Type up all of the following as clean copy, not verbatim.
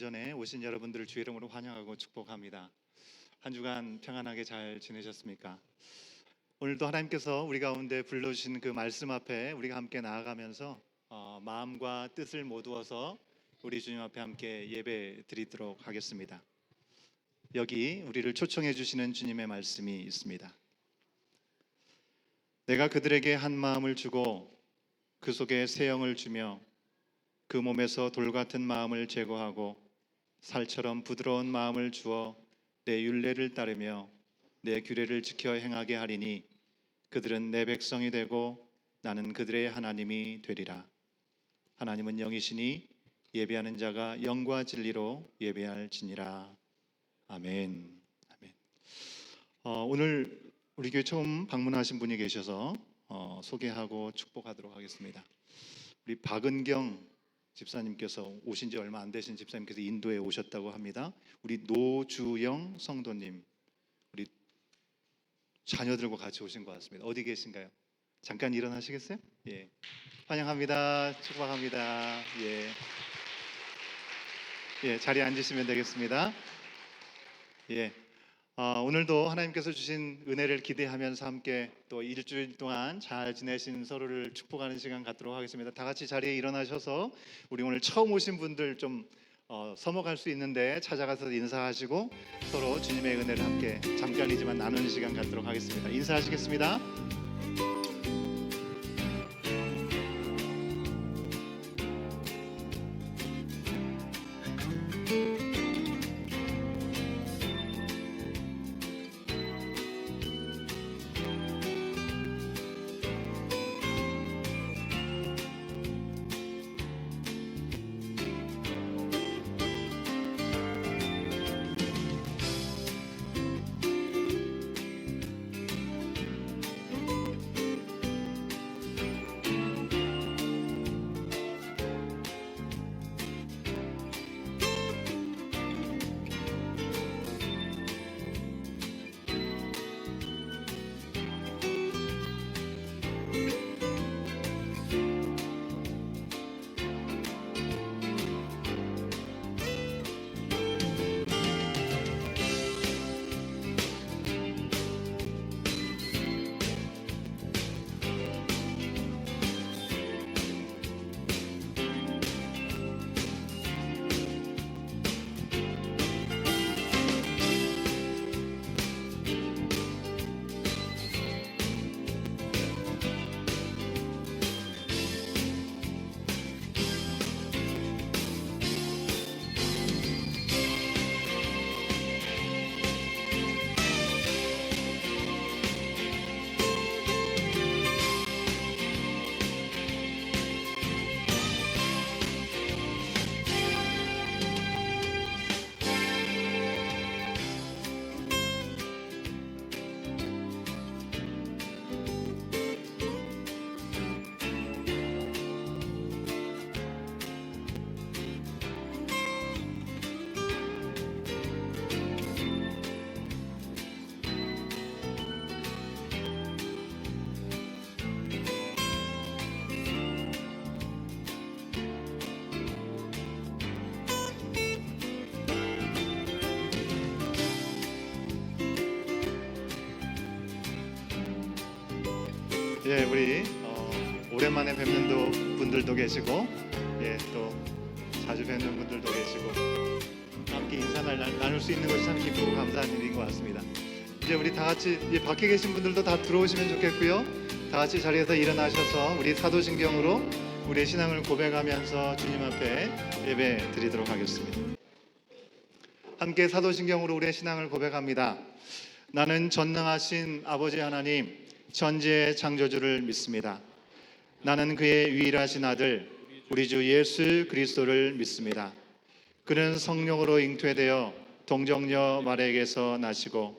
전에 오신 여러분들을 주의 이름으로 환영하고 축복합니다. 한 주간 평안하게 잘 지내셨습니까? 오늘도 하나님께서 우리 가운데 불러주신 그 말씀 앞에 우리가 함께 나아가면서 마음과 뜻을 모두어서 우리 주님 앞에 함께 예배 드리도록 하겠습니다. 여기 우리를 초청해 주시는 주님의 말씀이 있습니다. 내가 그들에게 한 마음을 주고 그 속에 새 영을 주며 그 몸에서 돌 같은 마음을 제거하고 살처럼 부드러운 마음을 주어 내 율례를 따르며 내 규례를 지켜 행하게 하리니 그들은 내 백성이 되고 나는 그들의 하나님이 되리라. 하나님은 영이시니 예배하는 자가 영과 진리로 예배할지니라. 아멘. 아멘. 오늘 우리 교회 처음 방문하신 분이 계셔서 소개하고 축복하도록 하겠습니다. 우리 박은경 집사님께서 오신 지 얼마 안 되신 집사님께서 인도에 오셨다고 합니다. 우리 노주영 성도님, 우리 자녀들과 같이 오신 것 같습니다. 어디 계신가요? 잠깐 일어나시겠어요? 예, 환영합니다. 축복합니다. 예, 자리에 앉으시면 되겠습니다. 예. 오늘도 하나님께서 주신 은혜를 기대하면서 함께 또 일주일 동안 잘 지내신 서로를 축복하는 시간 갖도록 하겠습니다. 다 같이 자리에 일어나셔서 우리 오늘 처음 오신 분들 좀 서먹할 수 있는데 찾아가서 인사하시고 서로 주님의 은혜를 함께 잠깐이지만 나누는 시간 갖도록 하겠습니다. 인사하시겠습니다. 예, 우리 오랜만에 뵙는 분들도 계시고, 예, 또 자주 뵙는 분들도 계시고, 함께 인사를 나눌 수 있는 것이 참 기쁘고 감사한 일인 것 같습니다. 이제 우리 다 같이 밖에 계신 분들도 다 들어오시면 좋겠고요. 다 같이 자리에서 일어나셔서 우리 사도신경으로 우리의 신앙을 고백하면서 주님 앞에 예배 드리도록 하겠습니다. 함께 사도신경으로 우리의 신앙을 고백합니다. 나는 전능하신 아버지 하나님 천지의 창조주를 믿습니다. 나는 그의 유일하신 아들 우리 주 예수 그리스도를 믿습니다. 그는 성령으로 잉태되어 동정녀 마리아에게서 나시고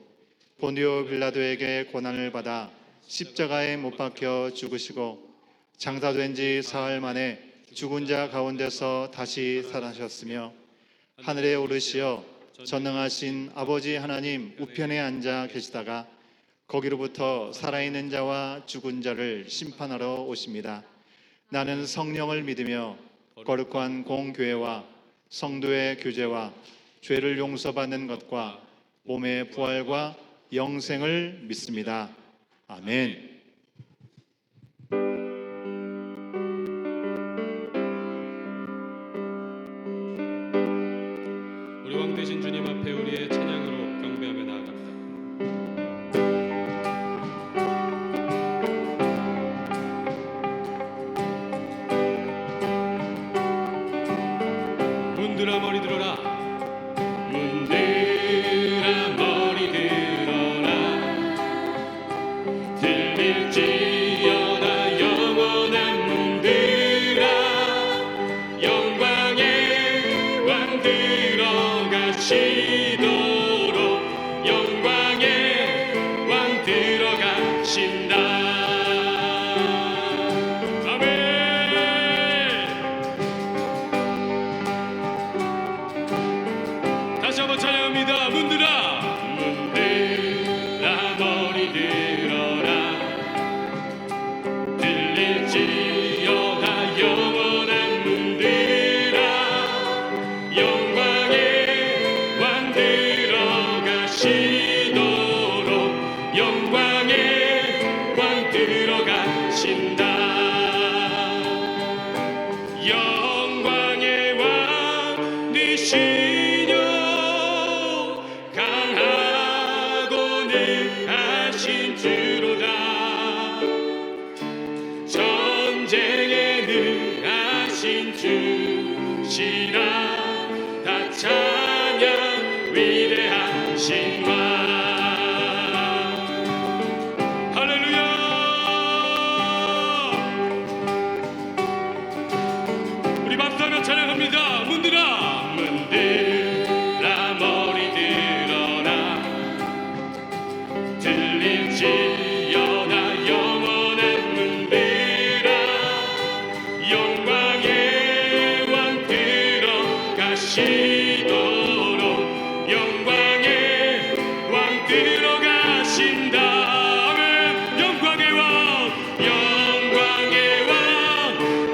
본디오 빌라도에게 고난을 받아 십자가에 못 박혀 죽으시고 장사된 지 사흘 만에 죽은 자 가운데서 다시 살아나셨으며 하늘에 오르시어 전능하신 아버지 하나님 우편에 앉아 계시다가 거기로부터 살아있는 자와 죽은 자를 심판하러 오십니다. 나는 성령을 믿으며 거룩한 공교회와 성도의 교제와 죄를 용서받는 것과 몸의 부활과 영생을 믿습니다. 아멘. 우리 왕 되신 주님 앞에 우리의 찬양으로 경배하며 나아갑니다. 문들아 머리 들어라, 문들아 머리 들어라, 들릴지어다 영원한 문들아, 영광의 왕 들어가시도록, 영광의 왕 들어가신다. 아멘. 다시 한번 찬양합니다. 문들아, 문들아 머리 들어라, 들릴지어다 영원한 문들아, 영광의 왕 들어가시도록, 영광의 왕 들어가신다. 영광의 왕 되시며 강하고 능하신 주로다, 전쟁에 능하신 주시라, 다 찬양 위대하신 왕. 할렐루야. 우리 박수하며 찬양합니다. 문들아, 문들아 머리 들어라, 들릴지어다 영원한 문들아, 영광의 왕 들어가시도록, 영광의 왕 들어가신다. 아멘. 영광의 왕, 영광의 왕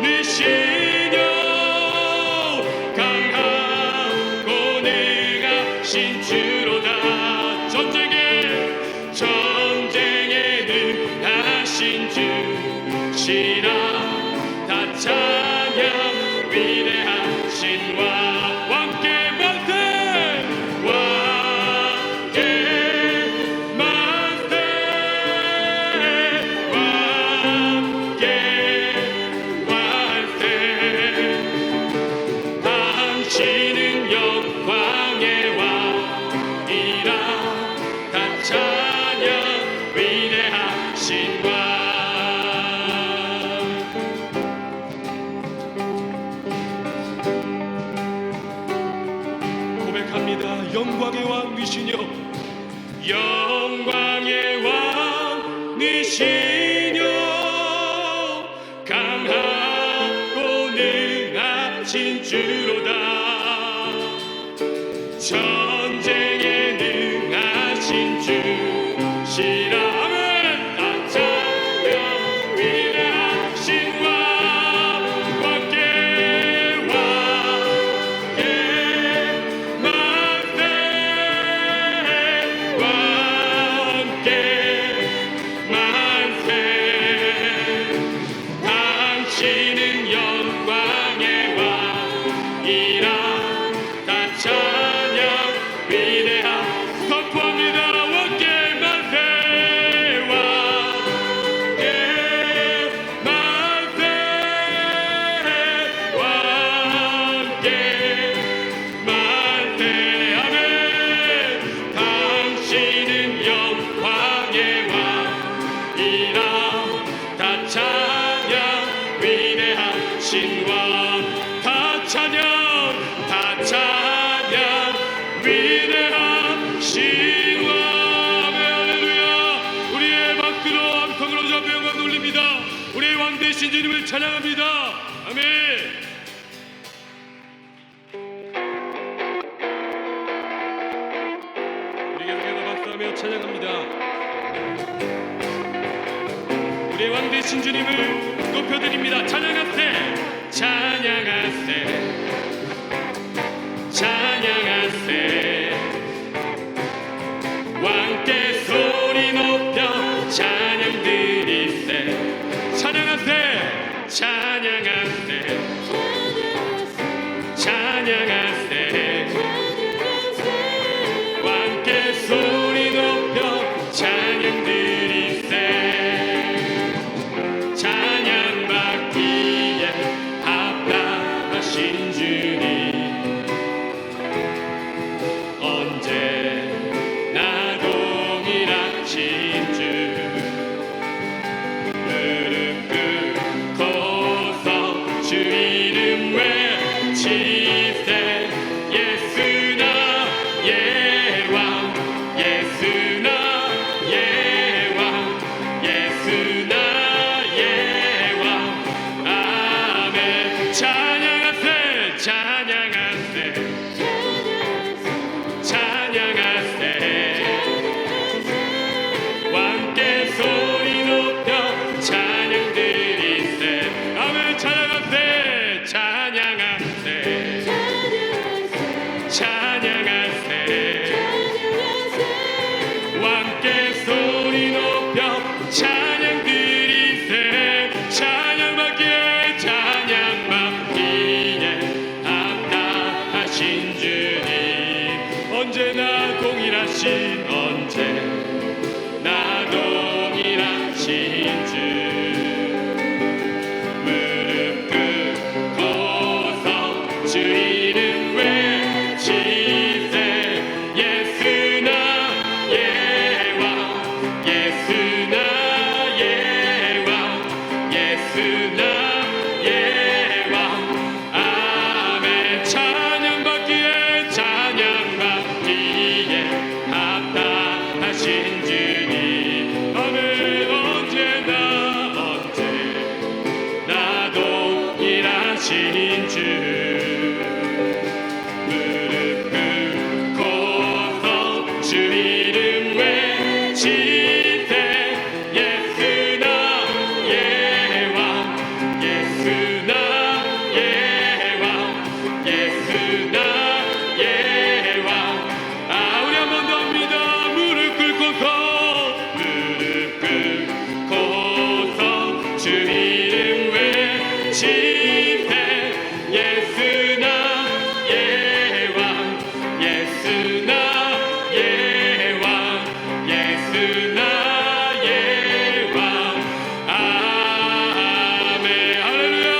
되시며 강하고 능하신 주로다, 전쟁에 능하신 주시라, 다 찬양 위대하신 왕. 왕께 만세, 왕께 만세, 왕께 만세. 당신은 영광의 왕이라, 다 찬양 위대하신 왕. 고백합니다. 영광의 왕이시여, 영광의 왕이시여, 강하고 능하신 주로다, 전쟁에 능하신 주시라. 아멘. 다 찬양 위대하신 왕. 왕께 왕께 만세, 왕께 만세. 당신은 영광의 왕이라, 다 찬양 위대하. 선포합니다. 왕께 만세, 왕께 만세, 왕께 만세. 아멘. 당신은 영광의 왕이라, 다 찬양 위대하신 왕. 다 찬양, 다 찬양 위대하신 왕. 할렐루야. 우리의 박수로 함성으로 저 영광 돌립니다. 우리의 왕 되신 주님을 찬양합니다. 아멘. 우리 계속해서 박수하며 찬양합니다. 우리의 왕 되신 주님을 높여드립니다. 찬양하세, 찬양하세, 찬양하세 왕께 소리 높여 찬양 드리세 찬양받기에 합당하신 주님 언제나 동일하신 언제나 동일하신 주 무릎 꿇고서 주 이름 외치세 예수 나의 왕 예수 나의 왕 예수 나의 왕 아멘 찬양받기에 합당하신 주님 아멘 언제나 동일하신 주 무릎 꿇고서 주 이름 외치세 예수 나의 왕 예수 나의 왕 예수 나의 왕 아 우리 한 번 더 합니다 무릎 꿇고서 주 이름 외치세 예수 나의 왕 예수 나의 왕 예수 나의 왕 아멘 할렐루야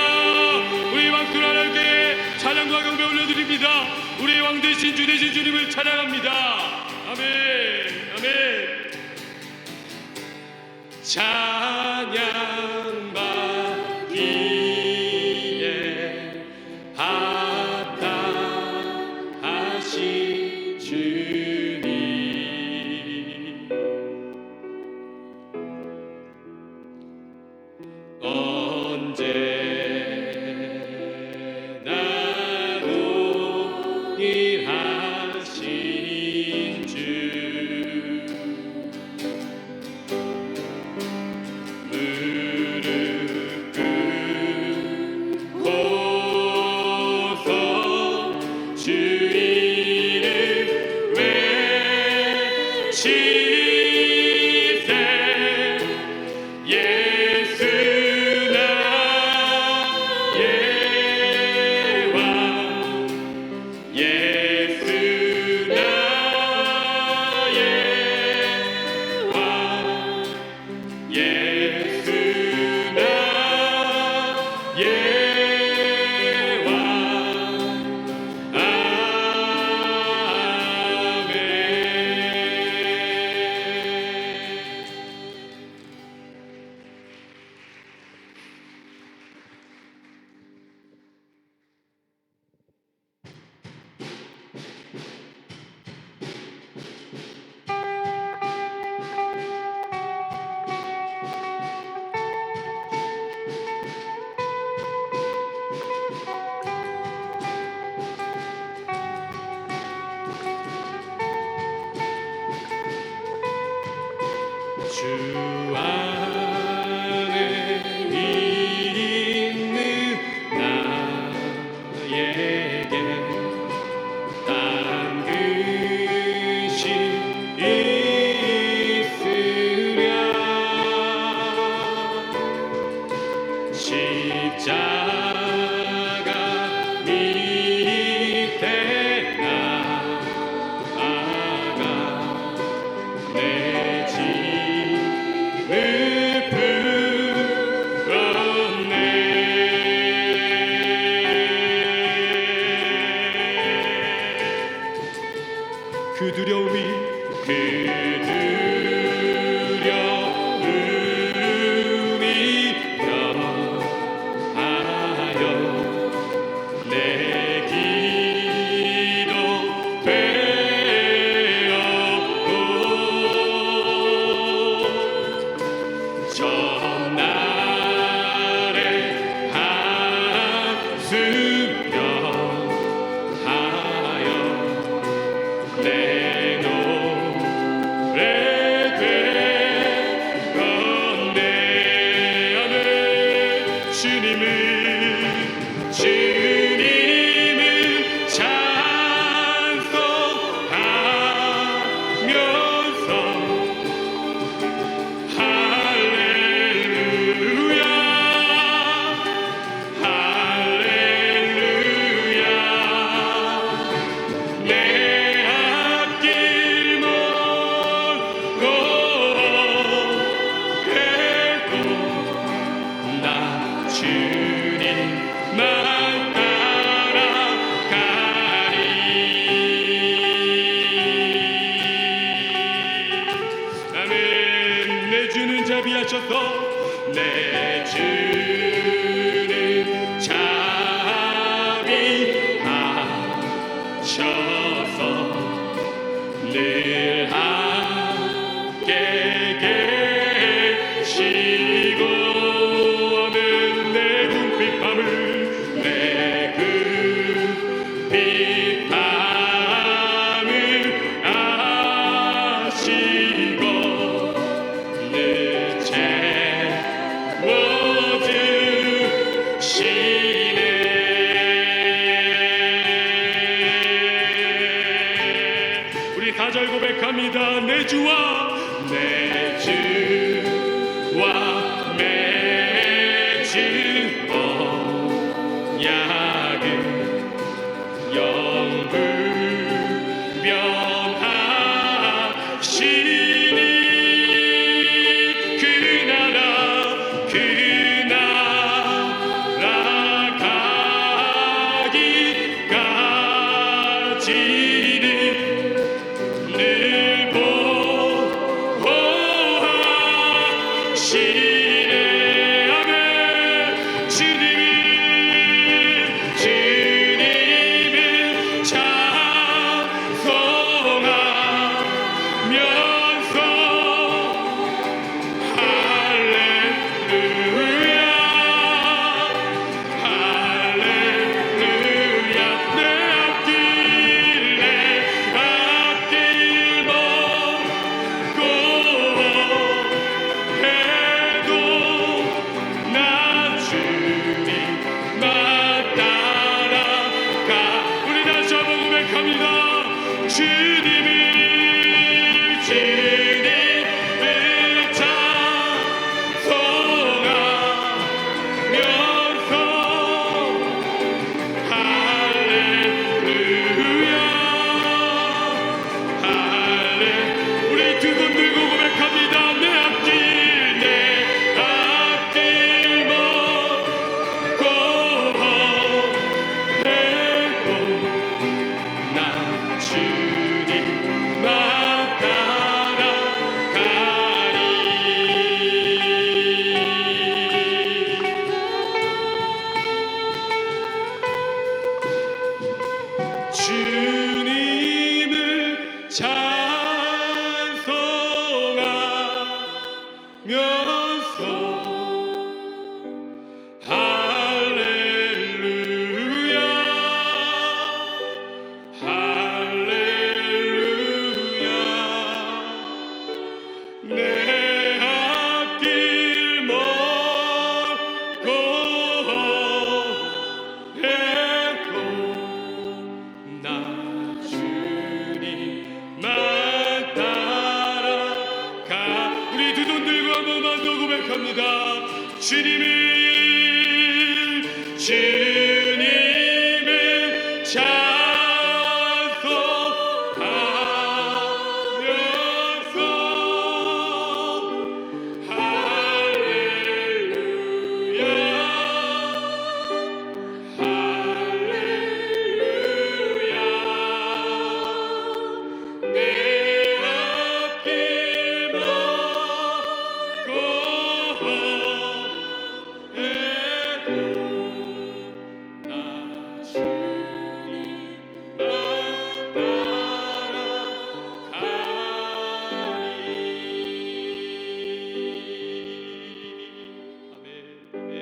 우리 왕들 하나님께 찬양과 경배 올려드립니다 우리의 왕 되신 주 되신 주님을 찬양합니다 아멘 아멘 찬양받기에 합당하신 주님 언제나 동일하신 주 무릎 꿇고서 주 이름 외치세 예수 나의 왕 예수 나의 왕 예수 나의 왕 주 안에 있는 나에게 딴 것이 있으랴 십자가 밑에 나아가 내 짐을 풀었네 그 두려움이 변하여 내 기도 되었고 전날에 한숨 하여 내 노래 피하셔서 내 주는 자비하셔서 늘 함께 계시고 하면 내 궁핍함을 아시고 늘 채워주시네. 우리 4절 고백합니다. 내 주와 맺은 언약은 영불변하시니 그 나라 가기까지는 늘 보호하시네. 아멘. 주님을 찬송하면서 할렐루야 할렐루야 내 앞길 먹고 해도 나 주님만 따라가. 우리 다시 한번 고백합니다. 주님을 찬송하면서 할렐루야 할렐. 우리 두 손 들고 고백합니다. 내 앞길 먹고 해도 나 주님만 따라가리. 주님을 찬송하면서 할렐루야 할렐루야 내 앞길 먹고 해도 나 주님만 따라가. 우리 두 손 들고 한 번만 더 고백합니다. 주님을 찬송하면서 할렐루야 할렐루야 내 앞길 먹고 해도 나 주님만 따라가리. 아멘. 아멘.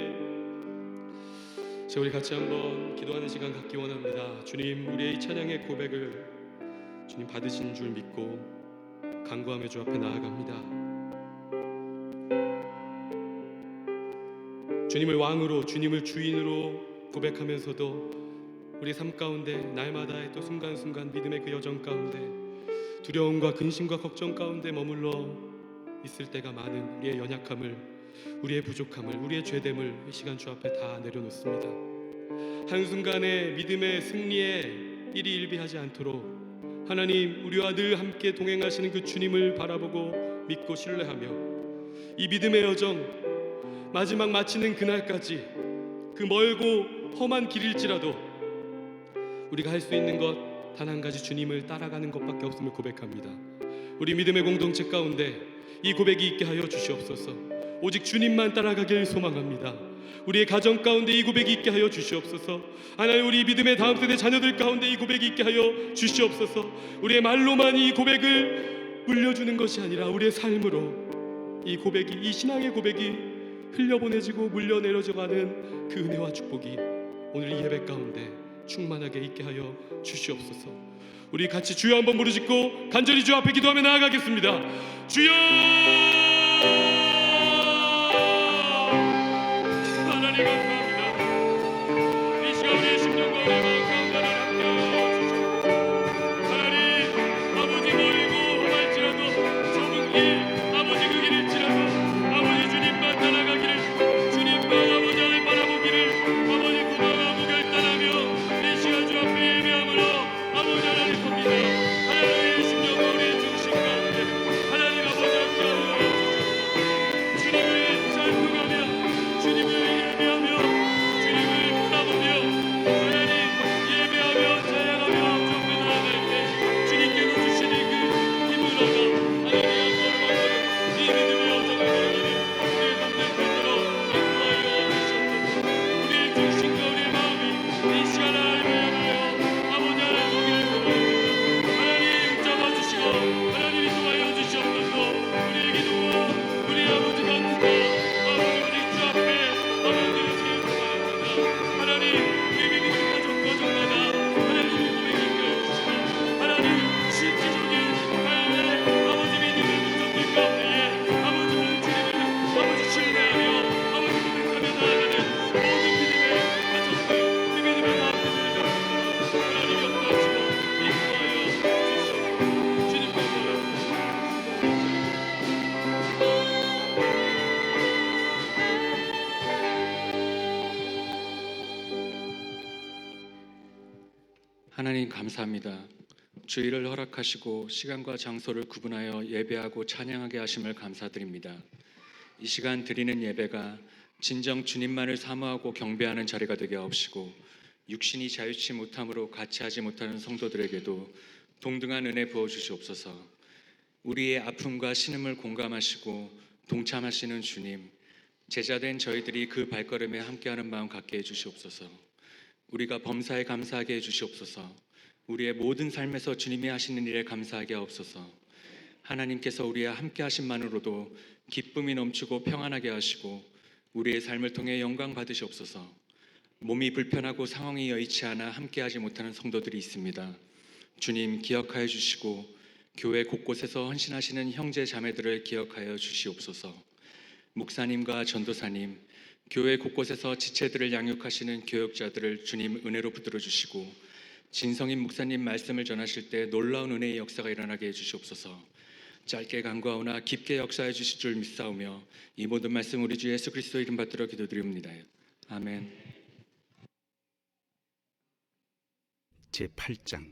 자, 우리 같이 한번 기도하는 시간 갖기 원합니다. 주님, 우리의 이 찬양의 고백을 주님 받으신 줄 믿고 간구하며 주 앞에 나아갑니다. 주님을 왕으로, 주님을 주인으로 고백하면서도 우리 삶 가운데 날마다의 또 순간순간 믿음의 그 여정 가운데 두려움과 근심과 걱정 가운데 머물러 있을 때가 많은 우리의 연약함을, 우리의 부족함을, 우리의 죄됨을 이 시간 주 앞에 다 내려놓습니다. 한순간의 믿음의 승리에 일희일비하지 않도록 하나님, 우리와 늘 함께 동행하시는 그 주님을 바라보고 믿고 신뢰하며 이 믿음의 여정 마지막 마치는 그날까지 그 멀고 험한 길일지라도 우리가 할 수 있는 것 단 한 가지, 주님을 따라가는 것밖에 없음을 고백합니다. 우리 믿음의 공동체 가운데 이 고백이 있게 하여 주시옵소서. 오직 주님만 따라가길 소망합니다. 우리의 가정 가운데 이 고백이 있게 하여 주시옵소서. 하나님, 우리 믿음의 다음 세대 자녀들 가운데 이 고백이 있게 하여 주시옵소서. 우리의 말로만 이 고백을 물려주는 것이 아니라 우리의 삶으로 이 고백이, 이 신앙의 고백이 흘려보내지고 물려내려져가는 그 은혜와 축복이 오늘 이 예배 가운데 충만하게 있게 하여 주시옵소서. 우리 같이 주여 한번 부르짖고 간절히 주 앞에 기도하며 나아가겠습니다. 주여! 하나님 감사합니다. 이 시간 우리의 심령과 우리의 마음 가운데 함께 주시옵소서. 하나님, 아버지 멀고 험할지라도 좁은 길, 아버지 그 길을 지나서 아버지 주님만 따라가기를, 주님만 아버지 안을 바라보기를 아버지 구원하고 결단하며 이 시간 주 앞에 예배함으로 아버지 하나님 섭니다. 하나님의 심령과 우리의 중심 가운데 하나님 아버지 함께 하여 주시옵소서. 주님을 찬송하며 주님을 예배하며 주님을 바라보며 하나님 예배하며 찬양하며 정면 나아갈 때 주님께서 주시는 그 힘을 얻어 하나님 영광을 이 믿음의 여정을 걸어가는 우리의 동생 되도록 인도하여 주시옵소서. 우리의 중심과 우리의 마음이 이 시간 하나님을 향하여 아버지 하나님 오기를 원합니다. 하나님 잡아주시고 하나님 인도하여 주시옵소서. 우리의 기도와 우리 아버지 만든다 아버지 우리 주 앞에 아버지 주님 바랍니다. 하나님 우리 믿음의 가정마다 하나님 고백이 이끌어주시고 하나님 실질적인 삶의 아버지 믿음의 문정들 가운데에 아버지 오늘 주님을 아버지 신뢰하며 아버지 고백하며 나아가는 모든 믿음의 가정들 그 믿음의 나아가는 하나님 역사하시고 인도하여 주시옵소서. 주님 감사합니다. 하나님 감사합니다. 주일을 허락하시고 시간과 장소를 구분하여 예배하고 찬양하게 하심을 감사드립니다. 이 시간 드리는 예배가 진정 주님만을 사모하고 경배하는 자리가 되게 하옵시고 육신이 자유치 못함으로 같이 하지 못하는 성도들에게도 동등한 은혜 부어주시옵소서. 우리의 아픔과 신음을 공감하시고 동참하시는 주님, 제자된 저희들이 그 발걸음에 함께하는 마음 갖게 해주시옵소서. 우리가 범사에 감사하게 해주시옵소서. 우리의 모든 삶에서 주님이 하시는 일에 감사하게 하옵소서. 하나님께서 우리와 함께 하심만으로도 기쁨이 넘치고 평안하게 하시고 우리의 삶을 통해 영광 받으시옵소서. 몸이 불편하고 상황이 여의치 않아 함께하지 못하는 성도들이 있습니다. 주님 기억하여 주시고 교회 곳곳에서 헌신하시는 형제 자매들을 기억하여 주시옵소서. 목사님과 전도사님, 교회 곳곳에서 지체들을 양육하시는 교역자들을 주님 은혜로 붙들어 주시고 진성인 목사님 말씀을 전하실 때 놀라운 은혜의 역사가 일어나게 해주시옵소서. 짧게 간구하오나 깊게 역사해 주실 줄 믿사오며 이 모든 말씀 우리 주 예수 그리스도 이름 받들어 기도드립니다. 아멘. 제8장.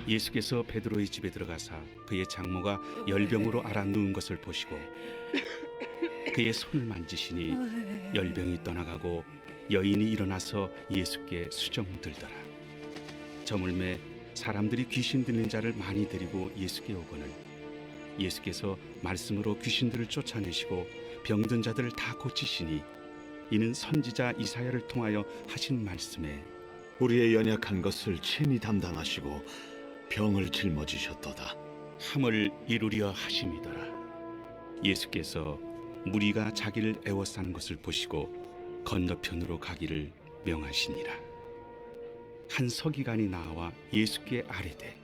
예수께서 베드로의 집에 들어가사 그의 장모가 열병으로 앓아 누운 것을 보시고 그의 손을 만지시니 열병이 떠나가고 여인이 일어나서 예수께 수정들더라. 저물매 사람들이 귀신 들린 자를 많이 데리고 예수께 오거늘 예수께서 말씀으로 귀신들을 쫓아내시고 병든 자들을 다 고치시니 이는 선지자 이사야를 통하여 하신 말씀에 우리의 연약한 것을 친히 담당하시고 병을 짊어지셨도다. 함을 이루려 하심이더라. 예수께서 무리가 자기를 애워싸는 것을 보시고 건너편으로 가기를 명하시니라. 한 서기관이 나와 예수께 아뢰되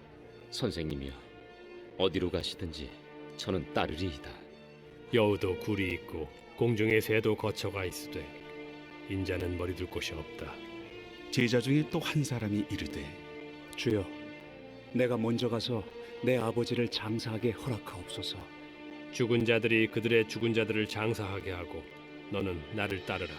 선생님이여, 어디로 가시든지 저는 따르리이다. 여우도 굴이 있고 공중의 새도 거처가 있으되 인자는 머리둘 곳이 없다. 제자 중에 또 한 사람이 이르되 주여, 내가 먼저 가서 내 아버지를 장사하게 허락하옵소서. 죽은 자들이 그들의 죽은 자들을 장사하게 하고 너는 나를 따르라.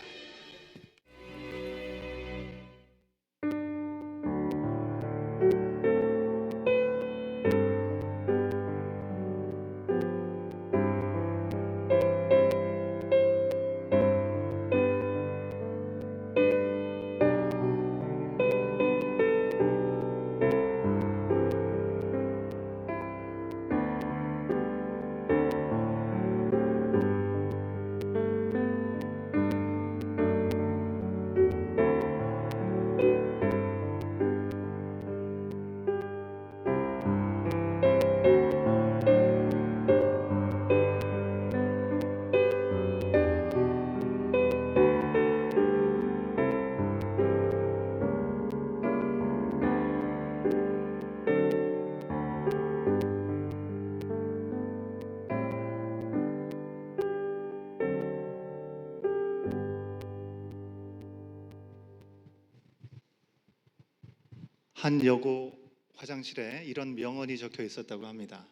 한 여고 화장실에 이런 명언이 적혀 있었다고 합니다.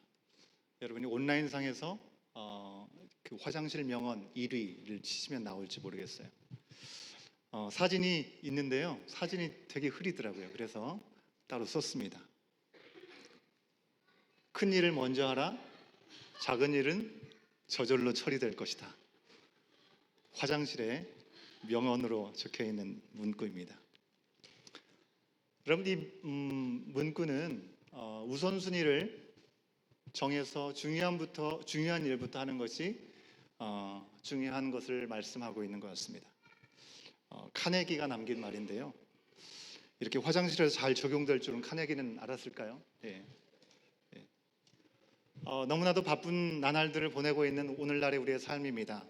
여러분이 온라인상에서 그 화장실 명언 1위를 치시면 나올지 모르겠어요. 사진이 있는데요. 사진이 되게 흐리더라고요. 그래서 따로 썼습니다. 큰 일을 먼저 하라. 작은 일은 저절로 처리될 것이다. 화장실에 명언으로 적혀 있는 문구입니다. 여러분, 이 문구는 우선순위를 정해서 중요한 일부터 하는 것이 중요한 것을 말씀하고 있는 것 같습니다. 카네기가 남긴 말인데요. 이렇게 화장실에서 잘 적용될 줄은 카네기는 알았을까요? 예. 너무나도 바쁜 나날들을 보내고 있는 오늘날의 우리의 삶입니다.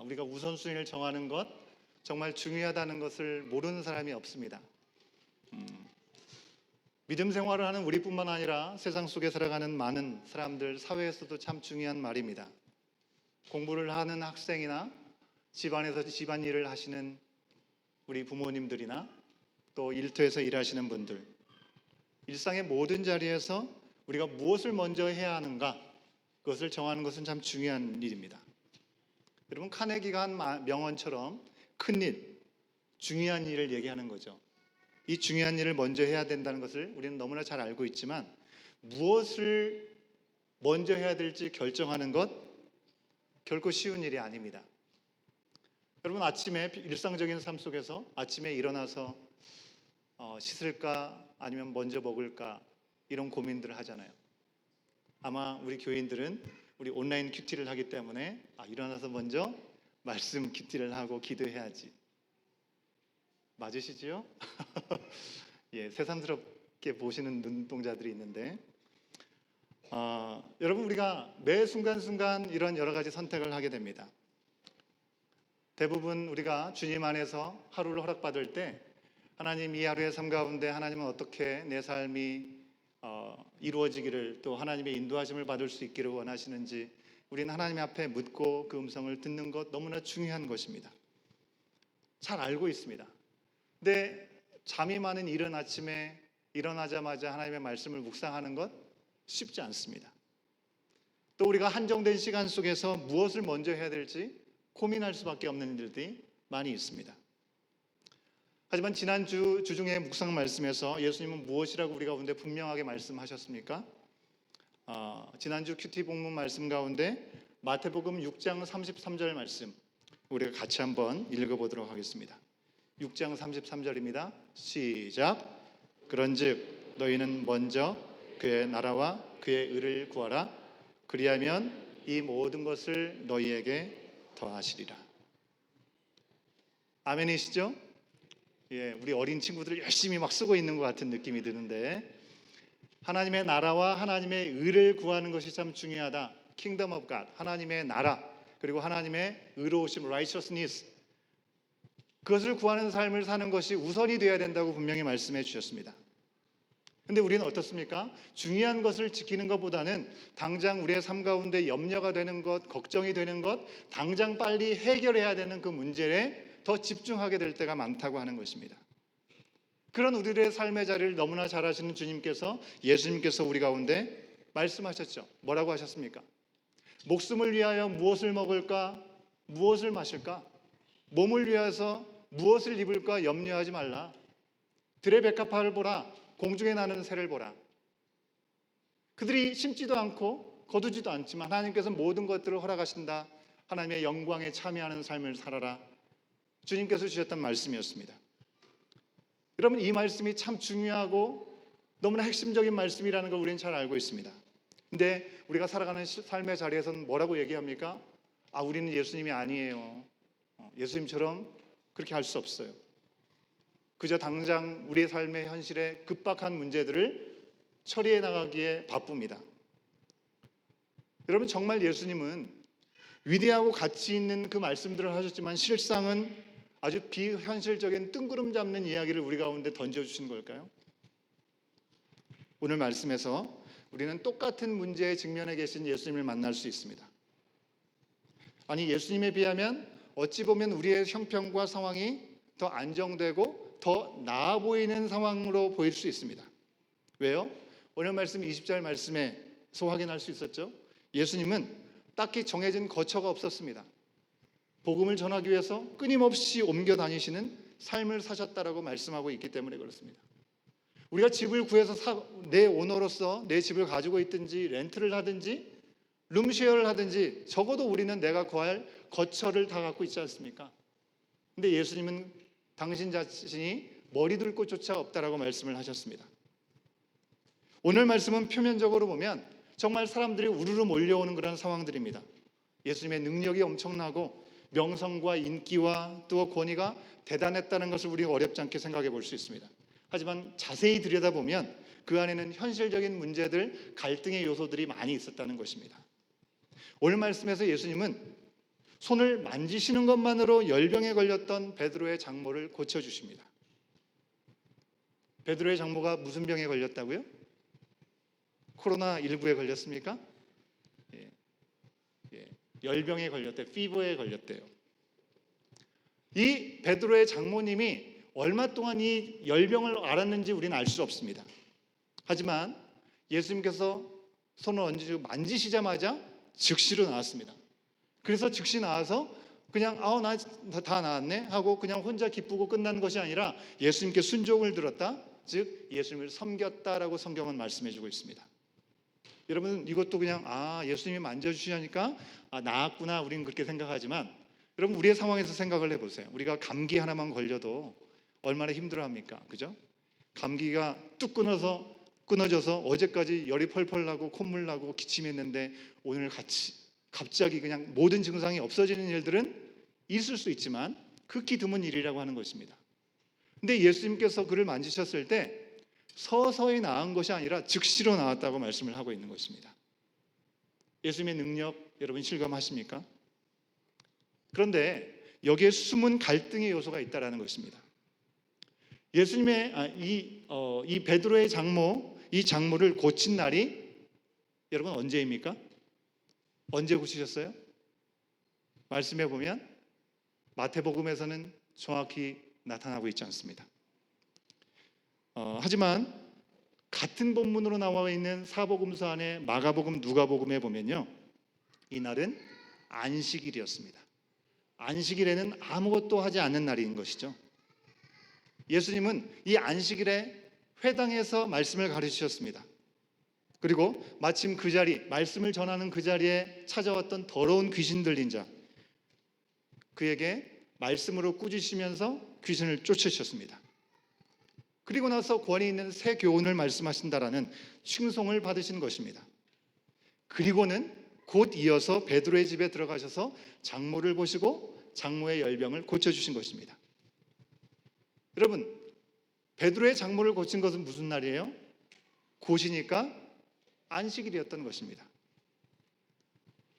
우리가 우선순위를 정하는 것 정말 중요하다는 것을 모르는 사람이 없습니다. 믿음 생활을 하는 우리뿐만 아니라 세상 속에 살아가는 많은 사람들, 사회에서도 참 중요한 말입니다. 공부를 하는 학생이나 집안에서 집안일을 하시는 우리 부모님들이나 또 일터에서 일하시는 분들, 일상의 모든 자리에서 우리가 무엇을 먼저 해야 하는가, 그것을 정하는 것은 참 중요한 일입니다. 여러분, 카네기가 한 명언처럼 큰 일, 중요한 일을 얘기하는 거죠. 이 중요한 일을 먼저 해야 된다는 것을 우리는 너무나 잘 알고 있지만 무엇을 먼저 해야 될지 결정하는 것 결코 쉬운 일이 아닙니다. 여러분, 아침에 일상적인 삶 속에서 아침에 일어나서 씻을까 아니면 먼저 먹을까 이런 고민들을 하잖아요. 아마 우리 교인들은 우리 온라인 큐티를 하기 때문에 일어나서 먼저 말씀 큐티를 하고 기도해야지. 맞으시지요? 예, 새삼스럽게 보시는 눈동자들이 있는데 여러분, 우리가 매 순간순간 이런 여러 가지 선택을 하게 됩니다. 대부분 우리가 주님 안에서 하루를 허락받을 때 하나님, 이 하루의 삶 가운데 하나님은 어떻게 내 삶이 이루어지기를, 또 하나님의 인도하심을 받을 수 있기를 원하시는지 우리는 하나님 앞에 묻고 그 음성을 듣는 것 너무나 중요한 것입니다. 잘 알고 있습니다. 근데 잠이 많은 이른 아침에 일어나자마자 하나님의 말씀을 묵상하는 것 쉽지 않습니다. 또 우리가 한정된 시간 속에서 무엇을 먼저 해야 될지 고민할 수밖에 없는 일들이 많이 있습니다. 하지만 지난주 주중에 묵상 말씀에서 예수님은 무엇이라고 우리 가운데 분명하게 말씀하셨습니까? 지난주 큐티 본문 말씀 가운데 마태복음 6장 33절 말씀 우리가 같이 한번 읽어보도록 하겠습니다. 6장 33절입니다. 시작. 그런즉 너희는 먼저 그의 나라와 그의 의를 구하라. 그리하면 이 모든 것을 너희에게 더하시리라. 아멘이시죠? 예, 우리 어린 친구들 열심히 막 쓰고 있는 것 같은 느낌이 드는데, 하나님의 나라와 하나님의 의를 구하는 것이 참 중요하다. Kingdom of God, 하나님의 나라, 그리고 하나님의 의로우심, righteousness, 그것을 구하는 삶을 사는 것이 우선이 되어야 된다고 분명히 말씀해 주셨습니다. 근데 우리는 어떻습니까? 중요한 것을 지키는 것보다는 당장 우리의 삶 가운데 염려가 되는 것, 걱정이 되는 것, 당장 빨리 해결해야 되는 그 문제에 더 집중하게 될 때가 많다고 하는 것입니다. 그런 우리들의 삶의 자리를 너무나 잘 아시는 주님께서, 예수님께서 우리 가운데 말씀하셨죠. 뭐라고 하셨습니까? 목숨을 위하여 무엇을 먹을까? 무엇을 마실까? 몸을 위해서 무엇을 입을까 염려하지 말라. 들의 백합화를 보라. 공중에 나는 새를 보라. 그들이 심지도 않고 거두지도 않지만 하나님께서 모든 것들을 허락하신다. 하나님의 영광에 참여하는 삶을 살아라. 주님께서 주셨던 말씀이었습니다. 여러분, 이 말씀이 참 중요하고 너무나 핵심적인 말씀이라는 걸 우리는 잘 알고 있습니다. 근데 우리가 살아가는 삶의 자리에서는 뭐라고 얘기합니까? 우리는 예수님이 아니에요. 예수님처럼 그렇게 할 수 없어요. 그저 당장 우리의 삶의 현실에 급박한 문제들을 처리해 나가기에 바쁩니다. 여러분, 정말 예수님은 위대하고 가치 있는 그 말씀들을 하셨지만 실상은 아주 비현실적인 뜬구름 잡는 이야기를 우리 가운데 던져주신 걸까요? 오늘 말씀에서 우리는 똑같은 문제에 직면해 계신 예수님을 만날 수 있습니다. 아니, 예수님에 비하면 어찌 보면 우리의 형편과 상황이 더 안정되고 더 나아 보이는 상황으로 보일 수 있습니다. 왜요? 오늘 말씀 20절 말씀에서 확인할 수 있었죠. 예수님은 딱히 정해진 거처가 없었습니다. 복음을 전하기 위해서 끊임없이 옮겨 다니시는 삶을 사셨다라고 말씀하고 있기 때문에 그렇습니다. 우리가 집을 구해서 내 오너로서 내 집을 가지고 있든지 렌트를 하든지 룸쉐어를 하든지 적어도 우리는 내가 거할 거처를 다 갖고 있지 않습니까? 근데 예수님은 당신 자신이 머리 둘 곳조차 없다라고 말씀을 하셨습니다. 오늘 말씀은 표면적으로 보면 정말 사람들이 우르르 몰려오는 그런 상황들입니다. 예수님의 능력이 엄청나고 명성과 인기와 또 권위가 대단했다는 것을 우리가 어렵지 않게 생각해 볼 수 있습니다. 하지만 자세히 들여다보면 그 안에는 현실적인 문제들, 갈등의 요소들이 많이 있었다는 것입니다. 오늘 말씀에서 예수님은 손을 만지시는 것만으로 열병에 걸렸던 베드로의 장모를 고쳐주십니다. 베드로의 장모가 무슨 병에 걸렸다고요? 코로나19에 걸렸습니까? 열병에 걸렸대요. 피버에 걸렸대요. 이 베드로의 장모님이 얼마 동안 이 열병을 앓았는지 우리는 알 수 없습니다. 하지만 예수님께서 손을 얹으시고 만지시자마자 즉시로 나왔습니다. 그래서 즉시 나와서 그냥 나 다 나았네 하고 그냥 혼자 기쁘고 끝난 것이 아니라 예수님께 순종을 들었다, 즉 예수님을 섬겼다라고 성경은 말씀해 주고 있습니다. 여러분, 이것도 그냥 예수님이 만져주시니까 나았구나 우리는 그렇게 생각하지만, 여러분 우리의 상황에서 생각을 해보세요. 우리가 감기 하나만 걸려도 얼마나 힘들어합니까? 그죠? 감기가 뚝 끊어져서 어제까지 열이 펄펄 나고 콧물 나고 기침했는데 오늘 갑자기 그냥 모든 증상이 없어지는 일들은 있을 수 있지만 극히 드문 일이라고 하는 것입니다. 근데 예수님께서 그를 만지셨을 때 서서히 나은 것이 아니라 즉시로 나았다고 말씀을 하고 있는 것입니다. 예수님의 능력 여러분 실감하십니까? 그런데 여기에 숨은 갈등의 요소가 있다라는 것입니다. 예수님의 이 베드로의 이 장모를 고친 날이 여러분 언제입니까? 언제 고치셨어요? 말씀해 보면 마태복음에서는 정확히 나타나고 있지 않습니다. 하지만 같은 본문으로 나와 있는 사복음서 안에 마가복음, 누가복음에 보면요, 이날은 안식일이었습니다. 안식일에는 아무것도 하지 않는 날인 것이죠. 예수님은 이 안식일에 회당에서 말씀을 가르치셨습니다. 그리고 마침 그 자리, 말씀을 전하는 그 자리에 찾아왔던 더러운 귀신 들린 자, 그에게 말씀으로 꾸짖으시면서 귀신을 쫓으셨습니다. 그리고 나서 권위 있는 새 교훈을 말씀하신다라는 칭송을 받으신 것입니다. 그리고는 곧 이어서 베드로의 집에 들어가셔서 장모를 보시고 장모의 열병을 고쳐주신 것입니다. 여러분, 베드로의 장모를 고친 것은 무슨 날이에요? 곧이니까 안식일이었던 것입니다.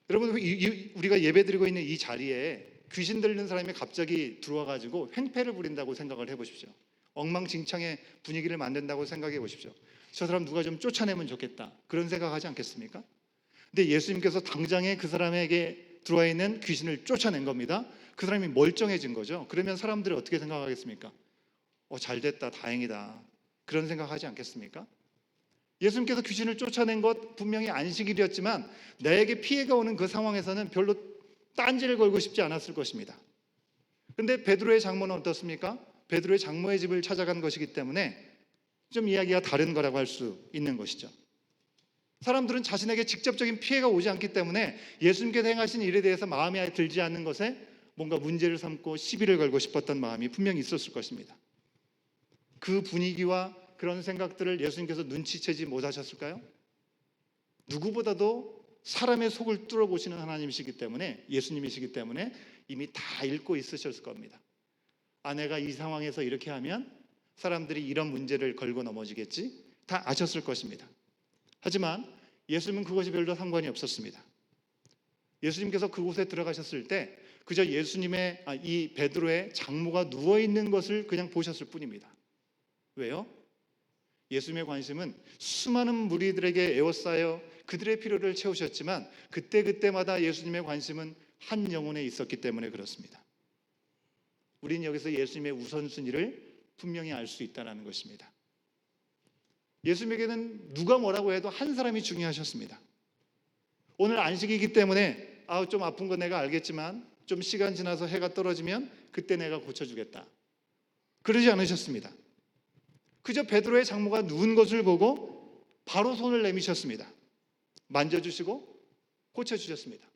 여러분, 우리가 예배드리고 있는 이 자리에 귀신 들리는 사람이 갑자기 들어와가지고 횡패를 부린다고 생각을 해보십시오. 엉망진창의 분위기를 만든다고 생각해 보십시오. 저 사람 누가 좀 쫓아내면 좋겠다, 그런 생각하지 않겠습니까? 근데 예수님께서 당장에 그 사람에게 들어와 있는 귀신을 쫓아낸 겁니다. 그 사람이 멀쩡해진 거죠. 그러면 사람들이 어떻게 생각하겠습니까? 잘됐다, 다행이다, 그런 생각하지 않겠습니까? 예수님께서 귀신을 쫓아낸 것 분명히 안식일이었지만 나에게 피해가 오는 그 상황에서는 별로 딴지를 걸고 싶지 않았을 것입니다. 그런데 베드로의 장모는 어떻습니까? 베드로의 장모의 집을 찾아간 것이기 때문에 좀 이야기가 다른 거라고 할 수 있는 것이죠. 사람들은 자신에게 직접적인 피해가 오지 않기 때문에 예수님께서 행하신 일에 대해서 마음에 들지 않는 것에 뭔가 문제를 삼고 시비를 걸고 싶었던 마음이 분명히 있었을 것입니다. 그 분위기와 그런 생각들을 예수님께서 눈치채지 못하셨을까요? 누구보다도 사람의 속을 뚫어보시는 하나님이시기 때문에, 예수님이시기 때문에 이미 다 읽고 있으셨을 겁니다. 아내가 이 상황에서 이렇게 하면 사람들이 이런 문제를 걸고 넘어지겠지, 다 아셨을 것입니다. 하지만 예수님은 그것이 별로 상관이 없었습니다. 예수님께서 그곳에 들어가셨을 때 그저 예수님의 이 베드로의 장모가 누워있는 것을 그냥 보셨을 뿐입니다. 왜요? 예수님의 관심은 수많은 무리들에게 에워싸여 그들의 필요를 채우셨지만 그때마다 예수님의 관심은 한 영혼에 있었기 때문에 그렇습니다. 우리는 여기서 예수님의 우선순위를 분명히 알 수 있다는 것입니다. 예수님에게는 누가 뭐라고 해도 한 사람이 중요하셨습니다. 오늘 안식이기 때문에 좀 아픈 거 내가 알겠지만 좀 시간 지나서 해가 떨어지면 그때 내가 고쳐주겠다. 그러지 않으셨습니다. 그저 베드로의 장모가 누운 것을 보고 바로 손을 내미셨습니다. 만져주시고 고쳐주셨습니다.